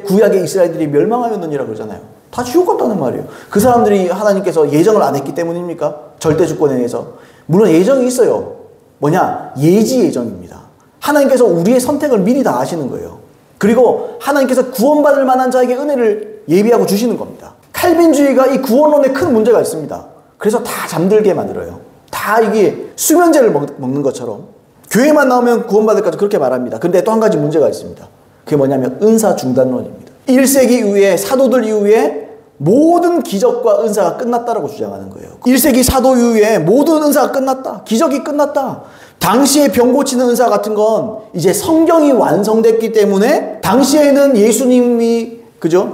구약의 이스라엘들이 멸망하였느니라 그러잖아요. 다 지옥 갔다는 말이에요. 그 사람들이 하나님께서 예정을 안 했기 때문입니까? 절대 주권에 의해서. 물론 예정이 있어요. 뭐냐? 예지 예정입니다. 하나님께서 우리의 선택을 미리 다 아시는 거예요. 그리고 하나님께서 구원받을 만한 자에게 은혜를 예비하고 주시는 겁니다. 칼빈주의가 이 구원론에 큰 문제가 있습니다. 그래서 다 잠들게 만들어요. 다 이게 수면제를 먹는 것처럼. 교회만 나오면 구원받을까 그렇게 말합니다. 근데 또 한 가지 문제가 있습니다. 그게 뭐냐면 은사 중단론입니다. 1세기 이후에 사도들 이후에 모든 기적과 은사가 끝났다라고 주장하는 거예요. 1세기 사도 이후에 모든 은사가 끝났다. 기적이 끝났다. 당시에 병 고치는 은사 같은 건 이제 성경이 완성됐기 때문에 당시에는 예수님이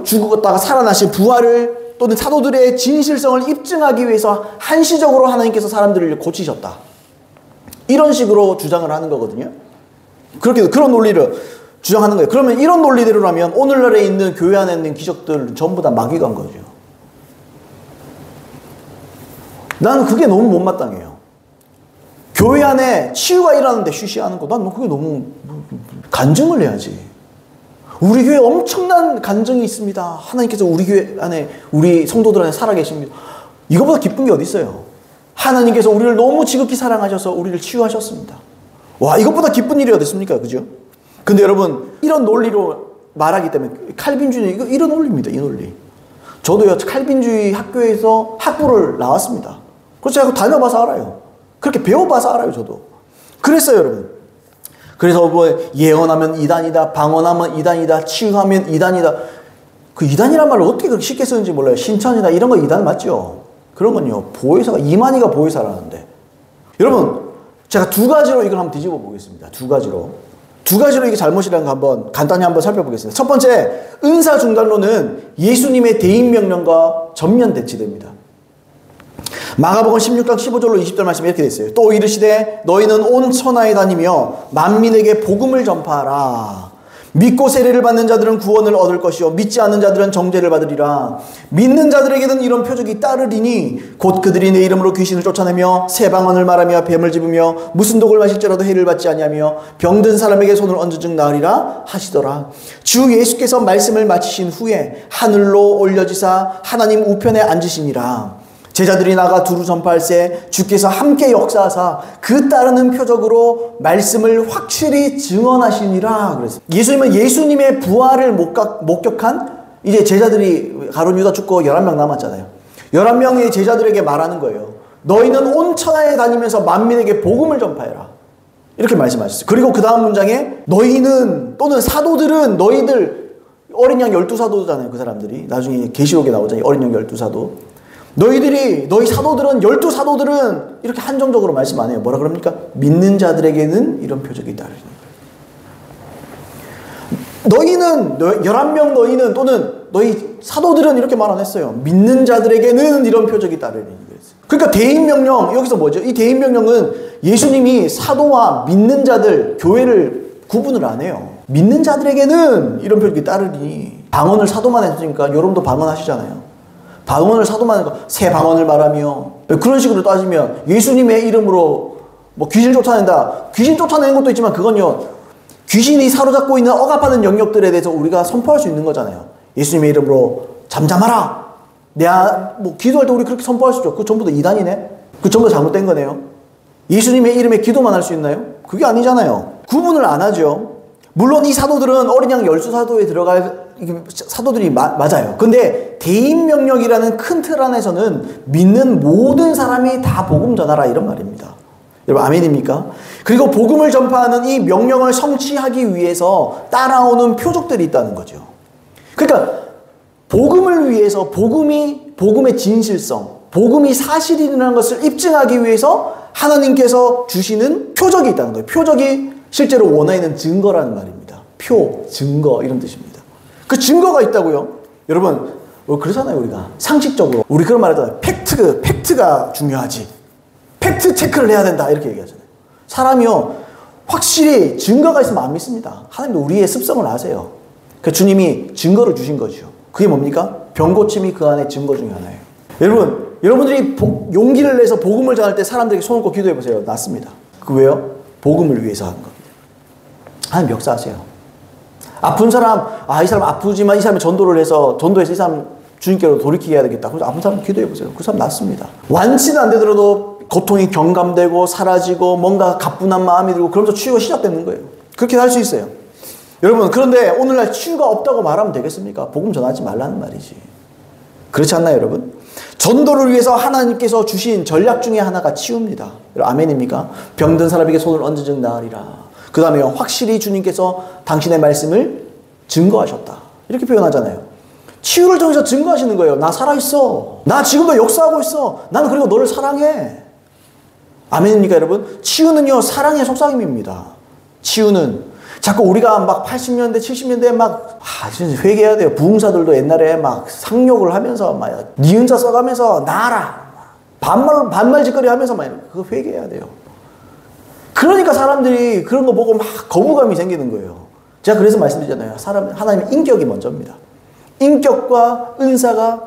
죽었다가 살아나신 부활을 또는 사도들의 진실성을 입증하기 위해서 한시적으로 하나님께서 사람들을 고치셨다. 이런 식으로 주장을 하는 거거든요. 그런 논리를 주장하는 거예요. 그러면 이런 논리대로라면 오늘날에 있는 교회 안에 있는 기적들 전부 다 마귀가 한 거죠. 나는 그게 너무 못마땅해요. 교회 안에 치유가 일어나는데 쉬쉬하는 거, 난 그게 너무 간증을 해야지. 우리 교회에 엄청난 간증이 있습니다. 하나님께서 우리 교회 안에, 우리 성도들 안에 살아계십니다. 이거보다 기쁜 게 어디 있어요? 하나님께서 우리를 너무 지극히 사랑하셔서 우리를 치유하셨습니다. 와, 이것보다 기쁜 일이 어디 있습니까? 그죠? 근데 여러분, 이런 논리로 말하기 때문에 칼빈주의, 이런 논리입니다. 이 논리. 저도요, 칼빈주의 학교에서 학부를 나왔습니다. 그래서 제가 다녀봐서 알아요. 그렇게 배워봐서 알아요, 저도. 그랬어요, 여러분. 그래서 뭐 예언하면 이단이다, 방언하면 이단이다, 치유하면 이단이다. 그 이단이란 말을 어떻게 그렇게 쉽게 쓰는지 몰라요. 신천이다, 이런 거 이단 맞죠? 그런 건요, 보혜사가, 이만희가 보혜사라는데. 여러분, 제가 두 가지로 이걸 한번 뒤집어 보겠습니다. 두 가지로 이게 잘못이라는 거 한번 간단히 한번 살펴보겠습니다. 첫 번째, 은사 중단론은 예수님의 대인 명령과 전면 대치됩니다. 마가복음 16장 15절로 20절 말씀이 이렇게 되어 있어요. 또 이르시되 너희는 온 천하에 다니며 만민에게 복음을 전파하라. 믿고 세례를 받는 자들은 구원을 얻을 것이요 믿지 않는 자들은 정죄를 받으리라. 믿는 자들에게는 이런 표적이 따르리니 곧 그들이 내 이름으로 귀신을 쫓아내며 새 방언을 말하며 뱀을 집으며 무슨 독을 마실지라도 해를 받지 아니하며 병든 사람에게 손을 얹은 즉 나으리라 하시더라. 주 예수께서 말씀을 마치신 후에 하늘로 올려지사 하나님 우편에 앉으시니라. 제자들이 나가 두루 전파할세 주께서 함께 역사하사 그 따르는 표적으로 말씀을 확실히 증언하시니라. 그래서 예수님은 예수님의 부활을 목격한 이제 제자들이 가룟 유다 죽고 11명 남았잖아요. 11명의 제자들에게 말하는 거예요. 너희는 온 천하에 다니면서 만민에게 복음을 전파해라. 이렇게 말씀하셨어요. 그리고 그 다음 문장에 너희는 또는 사도들은 너희들 어린 양 12사도잖아요. 그 사람들이 나중에 계시록에 나오잖아요. 어린 양 12사도. 너희 사도들은, 12사도들은 이렇게 한정적으로 말씀 안 해요. 뭐라 그럽니까? 믿는 자들에게는 이런 표적이 따르니. 너희는, 11명 너희는, 또는 너희 사도들은 이렇게 말 안 했어요. 믿는 자들에게는 이런 표적이 따르니. 그러니까 대인명령, 여기서 뭐죠? 이 대인명령은 예수님이 사도와 믿는 자들, 교회를 구분을 안 해요. 믿는 자들에게는 이런 표적이 따르니. 방언을 사도만 했으니까 여러분도 방언하시잖아요. 방언을 사도만 하니까 새 방언을 말하며, 그런 식으로 따지면 예수님의 이름으로 뭐 귀신 쫓아낸다. 귀신 쫓아내는 것도 있지만 그건요, 귀신이 사로잡고 있는 억압하는 영역들에 대해서 우리가 선포할 수 있는 거잖아요. 예수님의 이름으로 잠잠하라. 내가 뭐 기도할 때 우리 그렇게 선포할 수 있죠. 그거 전부 다 이단이네. 그거 전부 다 잘못된 거네요. 예수님의 이름에 기도만 할 수 있나요? 그게 아니잖아요. 구분을 안 하죠. 물론 이 사도들은 어린 양 12사도에 들어갈 사도들이 맞아요. 근데 대인명령이라는 큰 틀 안에서는 믿는 모든 사람이 다 복음 전하라 이런 말입니다. 여러분 아멘입니까? 그리고 복음을 전파하는 이 명령을 성취하기 위해서 따라오는 표적들이 있다는 거죠. 그러니까 복음을 위해서 복음의 진실성, 복음이 사실이라는 것을 입증하기 위해서 하나님께서 주시는 표적이 있다는 거예요. 표적이 실제로 원어에는 증거라는 말입니다. 증거 이런 뜻입니다. 그 증거가 있다고요. 여러분 그러잖아요. 우리가 상식적으로 우리 그런 말 하잖아요. 팩트가 중요하지. 팩트 체크를 해야 된다 이렇게 얘기하잖아요. 사람이요 확실히 증거가 있으면 안 믿습니다. 하나님도 우리의 습성을 아세요. 그 주님이 증거를 주신 거죠. 그게 뭡니까? 병고침이 그 안에 증거 중에 하나예요. 여러분들이 용기를 내서 복음을 전할 때 사람들에게 손을 꼭 기도해 보세요. 낫습니다. 그 왜요? 복음을 위해서 하는 겁니다. 하나님 역사하세요. 아픈 사람, 이 사람 아프지만 이 사람이 전도해서 이 사람 주님께로 돌이키게 해야 되겠다. 그래서 아픈 사람 기도해 보세요. 그 사람 낫습니다. 완치는 안 되더라도 고통이 경감되고 사라지고 뭔가 가뿐한 마음이 들고 그러면서 치유가 시작되는 거예요. 그렇게 할 수 있어요. 여러분 그런데 오늘날 치유가 없다고 말하면 되겠습니까? 복음 전하지 말라는 말이지. 그렇지 않나요 여러분? 전도를 위해서 하나님께서 주신 전략 중에 하나가 치유입니다. 아멘입니까? 병든 사람에게 손을 얹어즉 나으리라. 그 다음에 확실히 주님께서 당신의 말씀을 증거하셨다. 이렇게 표현하잖아요. 치유를 통해서 증거하시는 거예요. 나 살아있어. 나 지금도 역사하고 있어. 나는 그리고 너를 사랑해. 아멘입니까 여러분? 치유는요 사랑의 속삭임입니다. 치유는 자꾸 우리가 막 80년대 70년대에 막 진짜 회개해야 돼요. 부흥사들도 옛날에 막 상욕을 하면서 막 니은자 써가면서 나아라 반말짓거리 하면서 막 그거 회개해야 돼요. 그러니까 사람들이 그런 거 보고 막 거부감이 생기는 거예요. 제가 그래서 말씀드리잖아요. 하나님의 인격이 먼저입니다. 인격과 은사가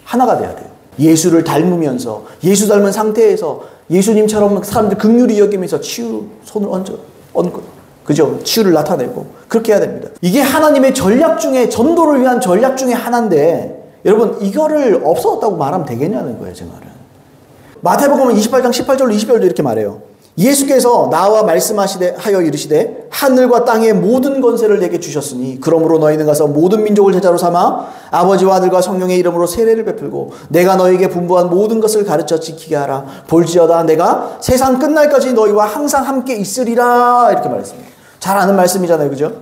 하나가 돼야 돼요. 예수를 닮으면서 예수 닮은 상태에서 예수님처럼 사람들 긍휼히 여기면서 손을 얹고 그죠? 치유를 나타내고 그렇게 해야 됩니다. 이게 하나님의 전략 중에 전도를 위한 전략 중에 하나인데 여러분 이거를 없어졌다고 말하면 되겠냐는 거예요. 제 말은. 마태복음 28장 18절로 20절도 이렇게 말해요. 예수께서 나와 말씀하여 이르시되 하늘과 땅의 모든 권세를 내게 주셨으니 그러므로 너희는 가서 모든 민족을 제자로 삼아 아버지와 아들과 성령의 이름으로 세례를 베풀고 내가 너희에게 분부한 모든 것을 가르쳐 지키게 하라. 볼지어다 내가 세상 끝날까지 너희와 항상 함께 있으리라. 이렇게 말했습니다. 잘 아는 말씀이잖아요. 그죠?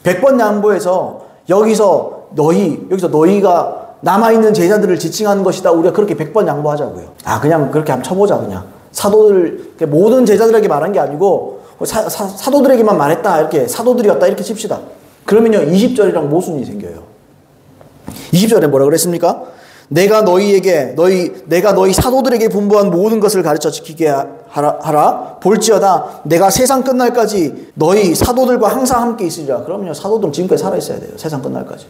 100번 양보해서 여기서 너희가 남아있는 제자들을 지칭하는 것이다. 우리가 그렇게 100번 양보하자고요. 그냥 그렇게 한번 쳐보자. 그냥 사도들 모든 제자들에게 말한 게 아니고 사도들에게만 말했다. 이렇게 사도들이었다. 이렇게 칩시다. 그러면요 20절이랑 모순이 생겨요. 20절에 뭐라 그랬습니까? 내가 너희 사도들에게 분부한 모든 것을 가르쳐 지키게 하라. 볼지어다 내가 세상 끝날까지 너희 사도들과 항상 함께 있으리라. 그러면요 사도들은 지금까지 살아있어야 돼요. 세상 끝날까지.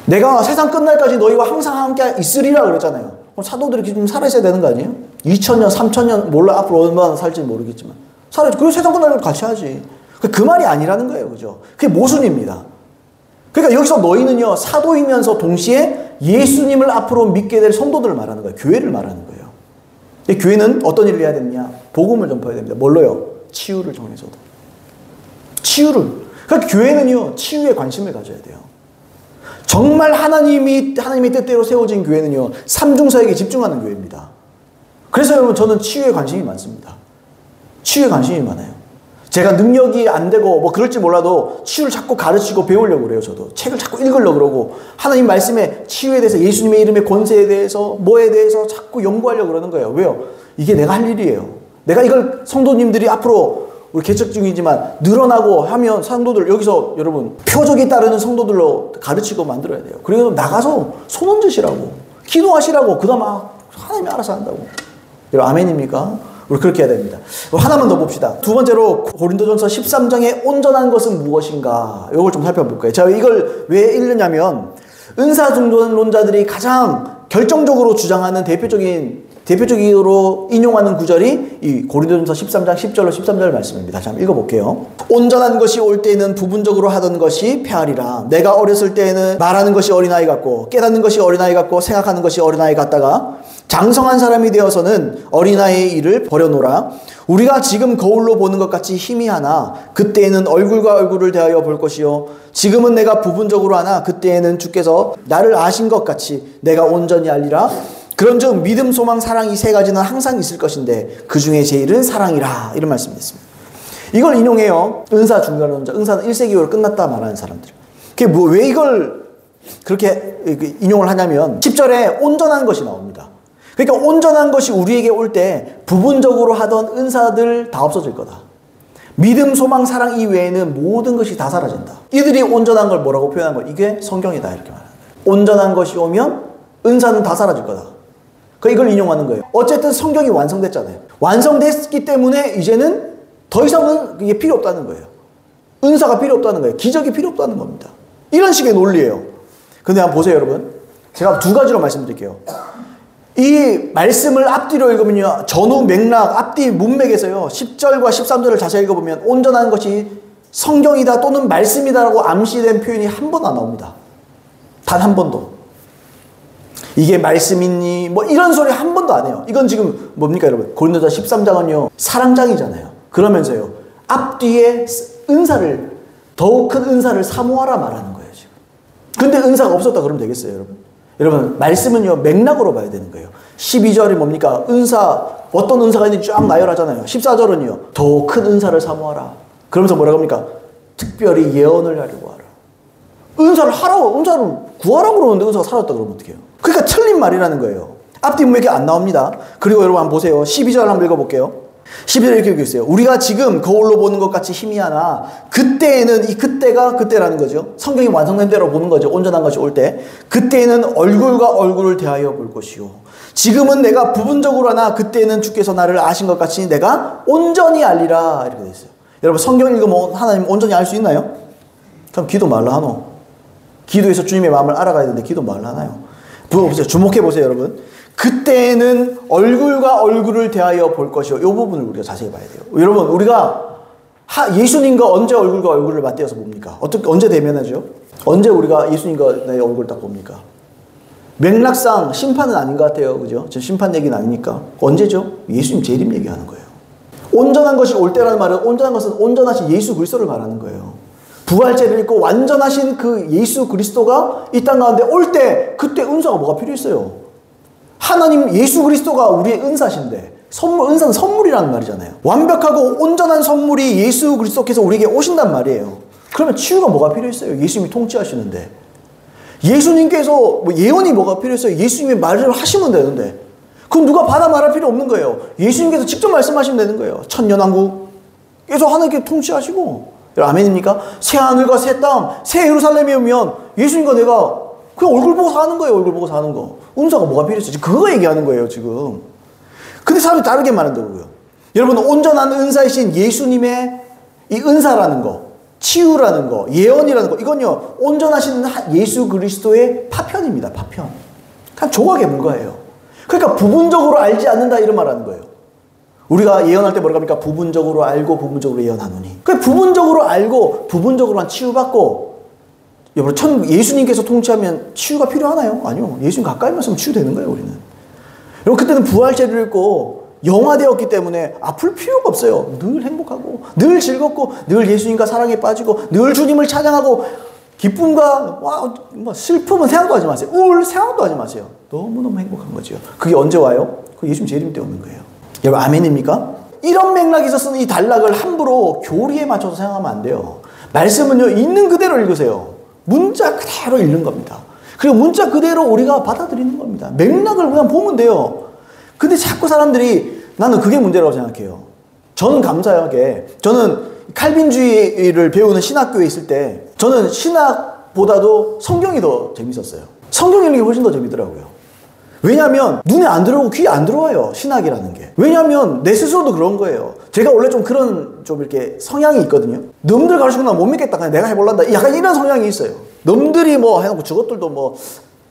내가 세상 끝날까지 너희와 항상 함께 있으리라 그랬잖아요. 그럼 사도들이 지금 살아있어야 되는 거 아니에요? 2000년 3000년 몰라 앞으로 얼마나 살지는 모르겠지만 그리고 세상 끝날까지 같이 하지. 그 말이 아니라는 거예요. 그죠? 그게 모순입니다. 그러니까 여기서 너희는요 사도이면서 동시에 예수님을 앞으로 믿게 될 성도들을 말하는 거예요. 교회를 말하는 거예요. 교회는 어떤 일을 해야 되느냐? 복음을 전파해야 됩니다. 뭘로요? 치유를 통해서도. 그러니까 교회는요 치유에 관심을 가져야 돼요. 정말 하나님의 뜻대로 세워진 교회는요 삼중사역에 집중하는 교회입니다. 그래서 여러분 저는 치유에 관심이 많습니다. 치유에 관심이 많아요. 제가 능력이 안 되고 뭐 그럴지 몰라도 치유를 자꾸 가르치고 배우려고 그래요. 저도 책을 자꾸 읽으려고 그러고 하나님 말씀에 치유에 대해서 예수님의 이름의 권세에 대해서 뭐에 대해서 자꾸 연구하려고 그러는 거예요. 왜요? 이게 내가 할 일이에요. 내가 이걸 성도님들이 앞으로 우리 개척 중이지만 늘어나고 하면 성도들 여기서 여러분 표적이 따르는 성도들로 가르치고 만들어야 돼요. 그리고 나가서 손 얹으시라고 기도하시라고 그 다음 하나님이 알아서 한다고. 여러분 아멘입니까? 우리 그렇게 해야 됩니다. 하나만 더 봅시다. 두 번째로 고린도전서 13장의 온전한 것은 무엇인가 이걸 좀 살펴볼까요? 제가 이걸 왜 읽느냐면 은사중론자들이 가장 결정적으로 주장하는 대표적으로 인용하는 구절이 이 고린도전서 13장 10절로 13절 말씀입니다. 다시 한번 읽어볼게요. 온전한 것이 올 때에는 부분적으로 하던 것이 폐하리라. 내가 어렸을 때에는 말하는 것이 어린아이 같고 깨닫는 것이 어린아이 같고 생각하는 것이 어린아이 같다가 장성한 사람이 되어서는 어린아이의 일을 버려놓으라. 우리가 지금 거울로 보는 것 같이 희미하나 그때에는 얼굴과 얼굴을 대하여 볼 것이요 지금은 내가 부분적으로 하나 그때에는 주께서 나를 아신 것 같이 내가 온전히 알리라. 그런즉 믿음, 소망, 사랑 이 세 가지는 항상 있을 것인데 그 중에 제일은 사랑이라. 이런 말씀이 있습니다. 이걸 인용해요. 은사 중간론자, 은사는 1세기 이후로 끝났다 말하는 사람들. 그게 왜 이걸 그렇게 인용을 하냐면 10절에 온전한 것이 나옵니다. 그러니까 온전한 것이 우리에게 올 때 부분적으로 하던 은사들 다 없어질 거다. 믿음, 소망, 사랑 이외에는 모든 것이 다 사라진다. 이들이 온전한 걸 뭐라고 표현한 거야? 이게 성경이다 이렇게 말하는 거예요. 온전한 것이 오면 은사는 다 사라질 거다. 이걸 인용하는 거예요. 어쨌든 성경이 완성됐잖아요. 완성됐기 때문에 이제는 더 이상은 이게 필요 없다는 거예요. 은사가 필요 없다는 거예요. 기적이 필요 없다는 겁니다. 이런 식의 논리예요. 근데 한번 보세요 여러분. 제가 두 가지로 말씀드릴게요. 이 말씀을 앞뒤로 읽으면요. 전후 맥락, 앞뒤 문맥에서요. 10절과 13절을 자세히 읽어보면 온전한 것이 성경이다 또는 말씀이다라고 암시된 표현이 한 번 안 나옵니다. 단 한 번도. 이게 말씀이니 뭐 이런 소리 한 번도 안 해요. 이건 지금 뭡니까 여러분? 고린도전서 13장은요. 사랑장이잖아요. 그러면서요. 앞뒤에 은사를 더욱 큰 은사를 사모하라 말하는 거예요. 지금. 근데 은사가 없었다 그러면 되겠어요 여러분? 여러분 말씀은요. 맥락으로 봐야 되는 거예요. 12절이 뭡니까? 은사 어떤 은사가 있는지 쫙 나열하잖아요. 14절은요. 더욱 큰 은사를 사모하라. 그러면서 뭐라고 합니까? 특별히 예언을 하려고 하라. 은사를 하라고 은사를 구하라고 그러는데 은사가 사라졌다 그러면 어떡해요? 그러니까 틀린 말이라는 거예요. 앞뒤 문맥이 안 나옵니다. 그리고 여러분 한번 보세요. 12절 한번 읽어볼게요. 12절 이렇게 읽고 있어요. 우리가 지금 거울로 보는 것 같이 희미하나 그때에는 이 그때가 그때라는 거죠. 성경이 완성된 대로 보는 거죠. 온전한 것이 올 때. 그때에는 얼굴과 얼굴을 대하여 볼 것이요. 지금은 내가 부분적으로 하나 그때에는 주께서 나를 아신 것 같이 내가 온전히 알리라. 이렇게 돼 있어요. 여러분 성경 읽으면 하나님 온전히 알 수 있나요? 그럼 기도 말라 하노. 기도에서 주님의 마음을 알아가야 되는데 기도 말라 하나요? 보세요. 주목해 보세요, 여러분. 그때는 얼굴과 얼굴을 대하여 볼 것이요. 이 부분을 우리가 자세히 봐야 돼요. 여러분, 우리가 예수님과 언제 얼굴과 얼굴을 맞대어서 봅니까? 언제 대면하죠? 언제 우리가 예수님과 내 얼굴을 딱 봅니까? 맥락상 심판은 아닌 것 같아요. 그죠? 지금 심판 얘기는 아니니까. 언제죠? 예수님 재림 얘기하는 거예요. 온전한 것이 올 때라는 말은 온전한 것은 온전하신 예수 그리스도를 말하는 거예요. 부활체를 입고 완전하신 그 예수 그리스도가 이 땅 가운데 올 때 그때 은사가 뭐가 필요했어요? 하나님 예수 그리스도가 우리의 은사신데 은사는 선물이라는 말이잖아요. 완벽하고 온전한 선물이 예수 그리스도께서 우리에게 오신단 말이에요. 그러면 치유가 뭐가 필요했어요? 예수님이 통치하시는데. 예수님께서 예언이 뭐가 필요했어요? 예수님의 말을 하시면 되는데. 그건 누가 받아 말할 필요 없는 거예요. 예수님께서 직접 말씀하시면 되는 거예요. 천년왕국에서 하나님께 통치하시고. 아멘입니까? 새 하늘과 새 땅, 새 예루살렘에 오면 예수님과 내가 그냥 얼굴 보고 사는 거예요. 얼굴 보고 사는 거. 은사가 뭐가 필요했어요? 그거 얘기하는 거예요, 지금. 근데 사람이 다르게 말한다고요. 여러분, 온전한 은사이신 예수님의 이 은사라는 거, 치유라는 거, 예언이라는 거, 이건요, 온전하신 예수 그리스도의 파편입니다, 파편. 그냥 조각의 물과예요. 그러니까 부분적으로 알지 않는다, 이런 말 하는 거예요. 우리가 예언할 때 뭐라고 합니까? 부분적으로 알고 부분적으로 예언하노니. 그 부분적으로 알고 부분적으로만 치유받고 여러분 예수님께서 통치하면 치유가 필요하나요? 아니요. 예수님 가까이만 있으면 치유되는 거예요. 우리는. 여러분 그때는 부활체를 입고 영화되었기 때문에 아플 필요가 없어요. 늘 행복하고 늘 즐겁고 늘 예수님과 사랑에 빠지고 늘 주님을 찬양하고 기쁨과 슬픔은 생각도 하지 마세요. 우울 생각도 하지 마세요. 너무너무 행복한 거죠. 그게 언제 와요? 그 예수님 재림 때 오는 거예요. 여러분 아멘입니까? 이런 맥락에서 쓰는 이 단락을 함부로 교리에 맞춰서 생각하면 안 돼요. 말씀은요, 있는 그대로 읽으세요. 문자 그대로 읽는 겁니다. 그리고 문자 그대로 우리가 받아들이는 겁니다. 맥락을 그냥 보면 돼요. 근데 자꾸 사람들이, 나는 그게 문제라고 생각해요. 저는 감사하게, 저는 칼빈주의를 배우는 신학교에 있을 때 저는 신학보다도 성경이 더 재밌었어요. 성경 읽는 게 훨씬 더 재밌더라고요. 왜냐하면 눈에 안 들어오고 귀에 안 들어와요, 신학이라는 게. 왜냐하면 내 스스로도 그런 거예요. 제가 원래 좀 그런 좀 이렇게 성향이 있거든요. 남들 가르치고 나면 못 믿겠다, 그냥 내가 해볼란다, 약간 이런 성향이 있어요. 남들이 뭐 해놓고 저것들도 뭐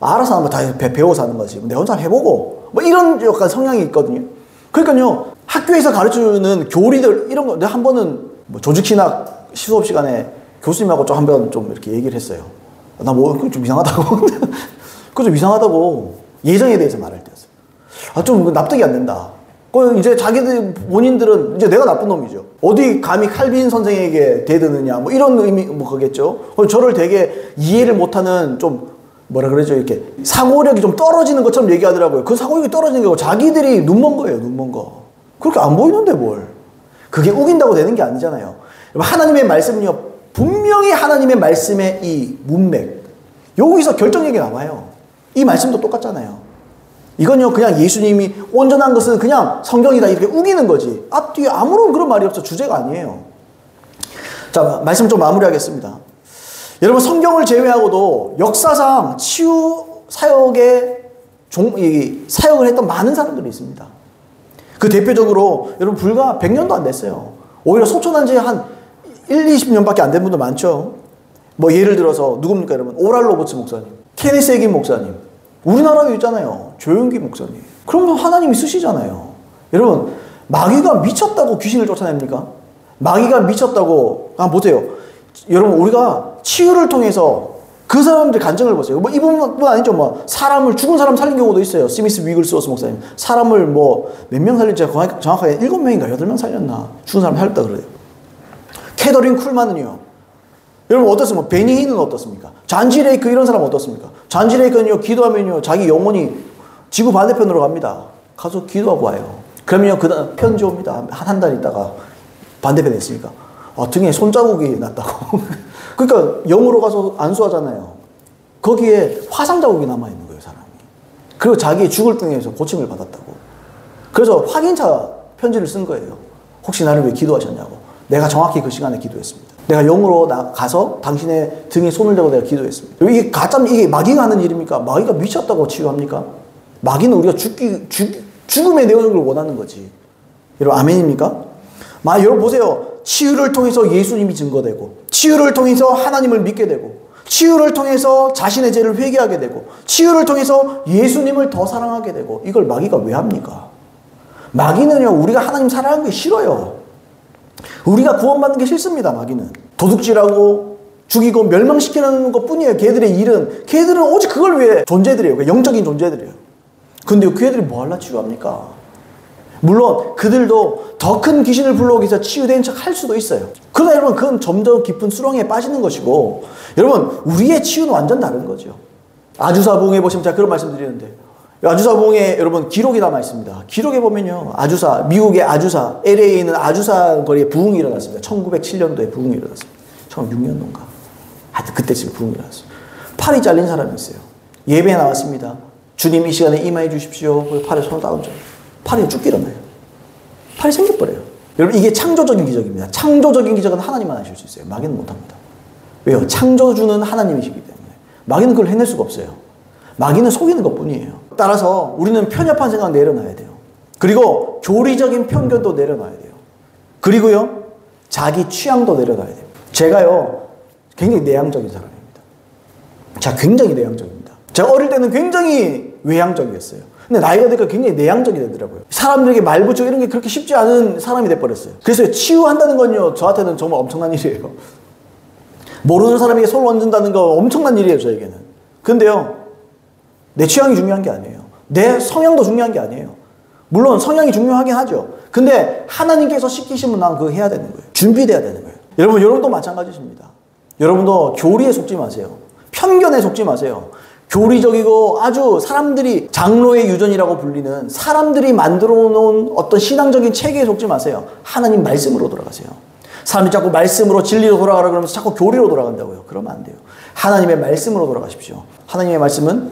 알아서 하면 다 배워서 하는 거지, 내가 혼자 해보고 뭐 이런 약간 성향이 있거든요. 그러니까요, 학교에서 가르치는 교리들 이런 거, 내가 한 번은 뭐 조직신학 수업 시간에 교수님하고 좀 한 번 좀 이렇게 얘기를 했어요. 나 뭐 그거 좀 이상하다고. 그거 좀 이상하다고. 예정에 대해서 말할 때였어요. 아, 좀 납득이 안 된다. 이제 자기들 본인들은 이제 내가 나쁜 놈이죠. 어디 감히 칼빈 선생에게 대드느냐, 뭐 이런 의미 뭐 거겠죠. 저를 되게 이해를 못하는 좀 뭐라 그러죠, 이렇게 사고력이 좀 떨어지는 것처럼 얘기하더라고요. 그 사고력이 떨어지는 게 자기들이 눈먼 거예요, 눈먼 거. 그렇게 안 보이는데 뭘? 그게 우긴다고 되는 게 아니잖아요. 하나님의 말씀은요, 분명히 하나님의 말씀의 이 문맥, 여기서 결정력이 나와요. 이 말씀도 똑같잖아요. 이건요, 그냥 예수님이 온전한 것은 그냥 성경이다 이렇게 우기는 거지, 앞뒤에 아무런 그런 말이 없어. 주제가 아니에요. 자, 말씀 좀 마무리하겠습니다. 여러분, 성경을 제외하고도 역사상 치유 사역에 사역을 했던 많은 사람들이 있습니다. 그 대표적으로 여러분 불과 100년도 안 됐어요. 오히려 소천한 지 한 20년밖에 안 된 분도 많죠. 뭐 예를 들어서 누굽니까 여러분? 오랄 로버츠 목사님, 케네스 해긴 목사님, 우리나라에 있잖아요, 조용기 목사님. 그러면 하나님이 쓰시잖아요. 여러분, 마귀가 미쳤다고 귀신을 쫓아냅니까? 마귀가 미쳤다고, 보세요. 여러분, 우리가 치유를 통해서 그 사람들 간증을 보세요. 뭐 이분뿐 아니죠. 뭐 사람을, 죽은 사람 살린 경우도 있어요. 스미스 위글스워스 목사님, 사람을 뭐 몇 명 살린지 정확하게 7명인가 8명 살렸나, 죽은 사람 살렸다 그래요. 캐더린 쿨만은요, 여러분 어떻습니까? 베니 힌은 어떻습니까? 잔지 레이크 이런 사람 어떻습니까? 잔지 레이크는요, 기도하면요, 자기 영혼이 지구 반대편으로 갑니다. 가서 기도하고 와요. 그러면요, 그 다음 편지 옵니다. 한 달 있다가 반대편에 있으니까 등에 손자국이 났다고. 그러니까 영으로 가서 안수하잖아요. 거기에 화상 자국이 남아있는 거예요, 사람이. 그리고 자기 죽을 중에서 고침을 받았다고. 그래서 확인차 편지를 쓴 거예요. 혹시 나를 왜 기도하셨냐고. 내가 정확히 그 시간에 기도했습니다. 내가 영으로 가서 당신의 등에 손을 대고 내가 기도했습니다. 이게 이게 마귀가 하는 일입니까? 마귀가 미쳤다고 치유합니까? 마귀는 우리가 죽음에 내어주는 걸 원하는 거지. 여러분, 아멘입니까? 여러분 보세요. 치유를 통해서 예수님이 증거되고, 치유를 통해서 하나님을 믿게 되고, 치유를 통해서 자신의 죄를 회개하게 되고, 치유를 통해서 예수님을 더 사랑하게 되고, 이걸 마귀가 왜 합니까? 마귀는요, 우리가 하나님 사랑하는 게 싫어요. 우리가 구원받는 게 싫습니다, 마귀는. 도둑질하고 죽이고 멸망시키는 것 뿐이에요. 걔들은 오직 그걸 위해 존재들이에요. 영적인 존재들이에요. 근데 그 애들이 뭐 하려 치유합니까? 물론 그들도 더 큰 귀신을 불러오기 위해서 치유된 척 할 수도 있어요. 그러나 여러분, 그건 점점 깊은 수렁에 빠지는 것이고, 여러분, 우리의 치유는 완전 다른 거죠. 아주사 부흥에 보시면 제가 그런 말씀 드리는데, 아주사 부흥에 여러분 기록이 남아 있습니다. 기록에 보면요, 미국의 아주사, LA에 있는 아주사 거리에 부흥이 일어났습니다. 1907년도에 부흥이 일어났습니다. 1906년도인가? 하여튼 그때쯤 부흥이 일어났어요. 팔이 잘린 사람이 있어요. 예배에 나왔습니다. 주님 이 시간에 임하여 주십시오. 팔에 손을 딱 얹어요. 팔이 쭉 일어나요. 팔이 생겨버려요. 여러분, 이게 창조적인 기적입니다. 창조적인 기적은 하나님만 하실 수 있어요. 마귀는 못합니다. 왜요? 창조주는 하나님이시기 때문에. 마귀는 그걸 해낼 수가 없어요. 마귀는 속이는 것뿐이에요. 따라서 우리는 편협한 생각 내려놔야 돼요. 그리고 교리적인 편견도 내려놔야 돼요. 그리고요, 자기 취향도 내려놔야 돼요. 제가요, 굉장히 내향적인 사람입니다. 제가 굉장히 내향적입니다. 제가 어릴 때는 굉장히 외향적이었어요. 근데 나이가 드니까 굉장히 내향적이 되더라고요. 사람들에게 말 붙이고 이런 게 그렇게 쉽지 않은 사람이 돼버렸어요. 그래서 치유한다는 건요, 저한테는 정말 엄청난 일이에요. 모르는 사람에게 손을 얹는다는 건 엄청난 일이에요, 저에게는. 근데요, 내 취향이 중요한 게 아니에요. 내 성향도 중요한 게 아니에요. 물론 성향이 중요하긴 하죠. 근데 하나님께서 시키시면 난 그거 해야 되는 거예요. 준비돼야 되는 거예요. 여러분도 마찬가지십니다. 여러분도 교리에 속지 마세요. 편견에 속지 마세요. 교리적이고 아주 사람들이 장로의 유전이라고 불리는 사람들이 만들어 놓은 어떤 신앙적인 체계에 속지 마세요. 하나님 말씀으로 돌아가세요. 사람이 자꾸 말씀으로 진리로 돌아가라 그러면서 자꾸 교리로 돌아간다고요. 그러면 안 돼요. 하나님의 말씀으로 돌아가십시오. 하나님의 말씀은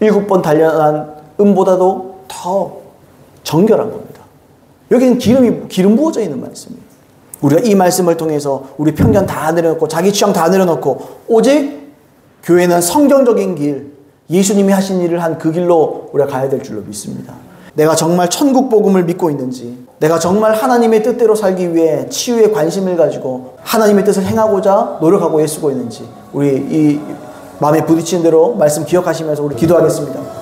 7번 단련한 은보다도 더 정결한 겁니다. 여기는 기름 부어져 있는 말씀이에요. 우리가 이 말씀을 통해서 우리 편견 다 내려놓고 자기 취향 다 내려놓고 오직 교회는 성경적인 길, 예수님이 하신 일을 한 그 길로 우리가 가야 될 줄로 믿습니다. 내가 정말 천국 복음을 믿고 있는지, 내가 정말 하나님의 뜻대로 살기 위해 치유에 관심을 가지고 하나님의 뜻을 행하고자 노력하고 애쓰고 있는지, 우리 이 마음에 부딪히는 대로 말씀 기억하시면서 우리 기도하겠습니다.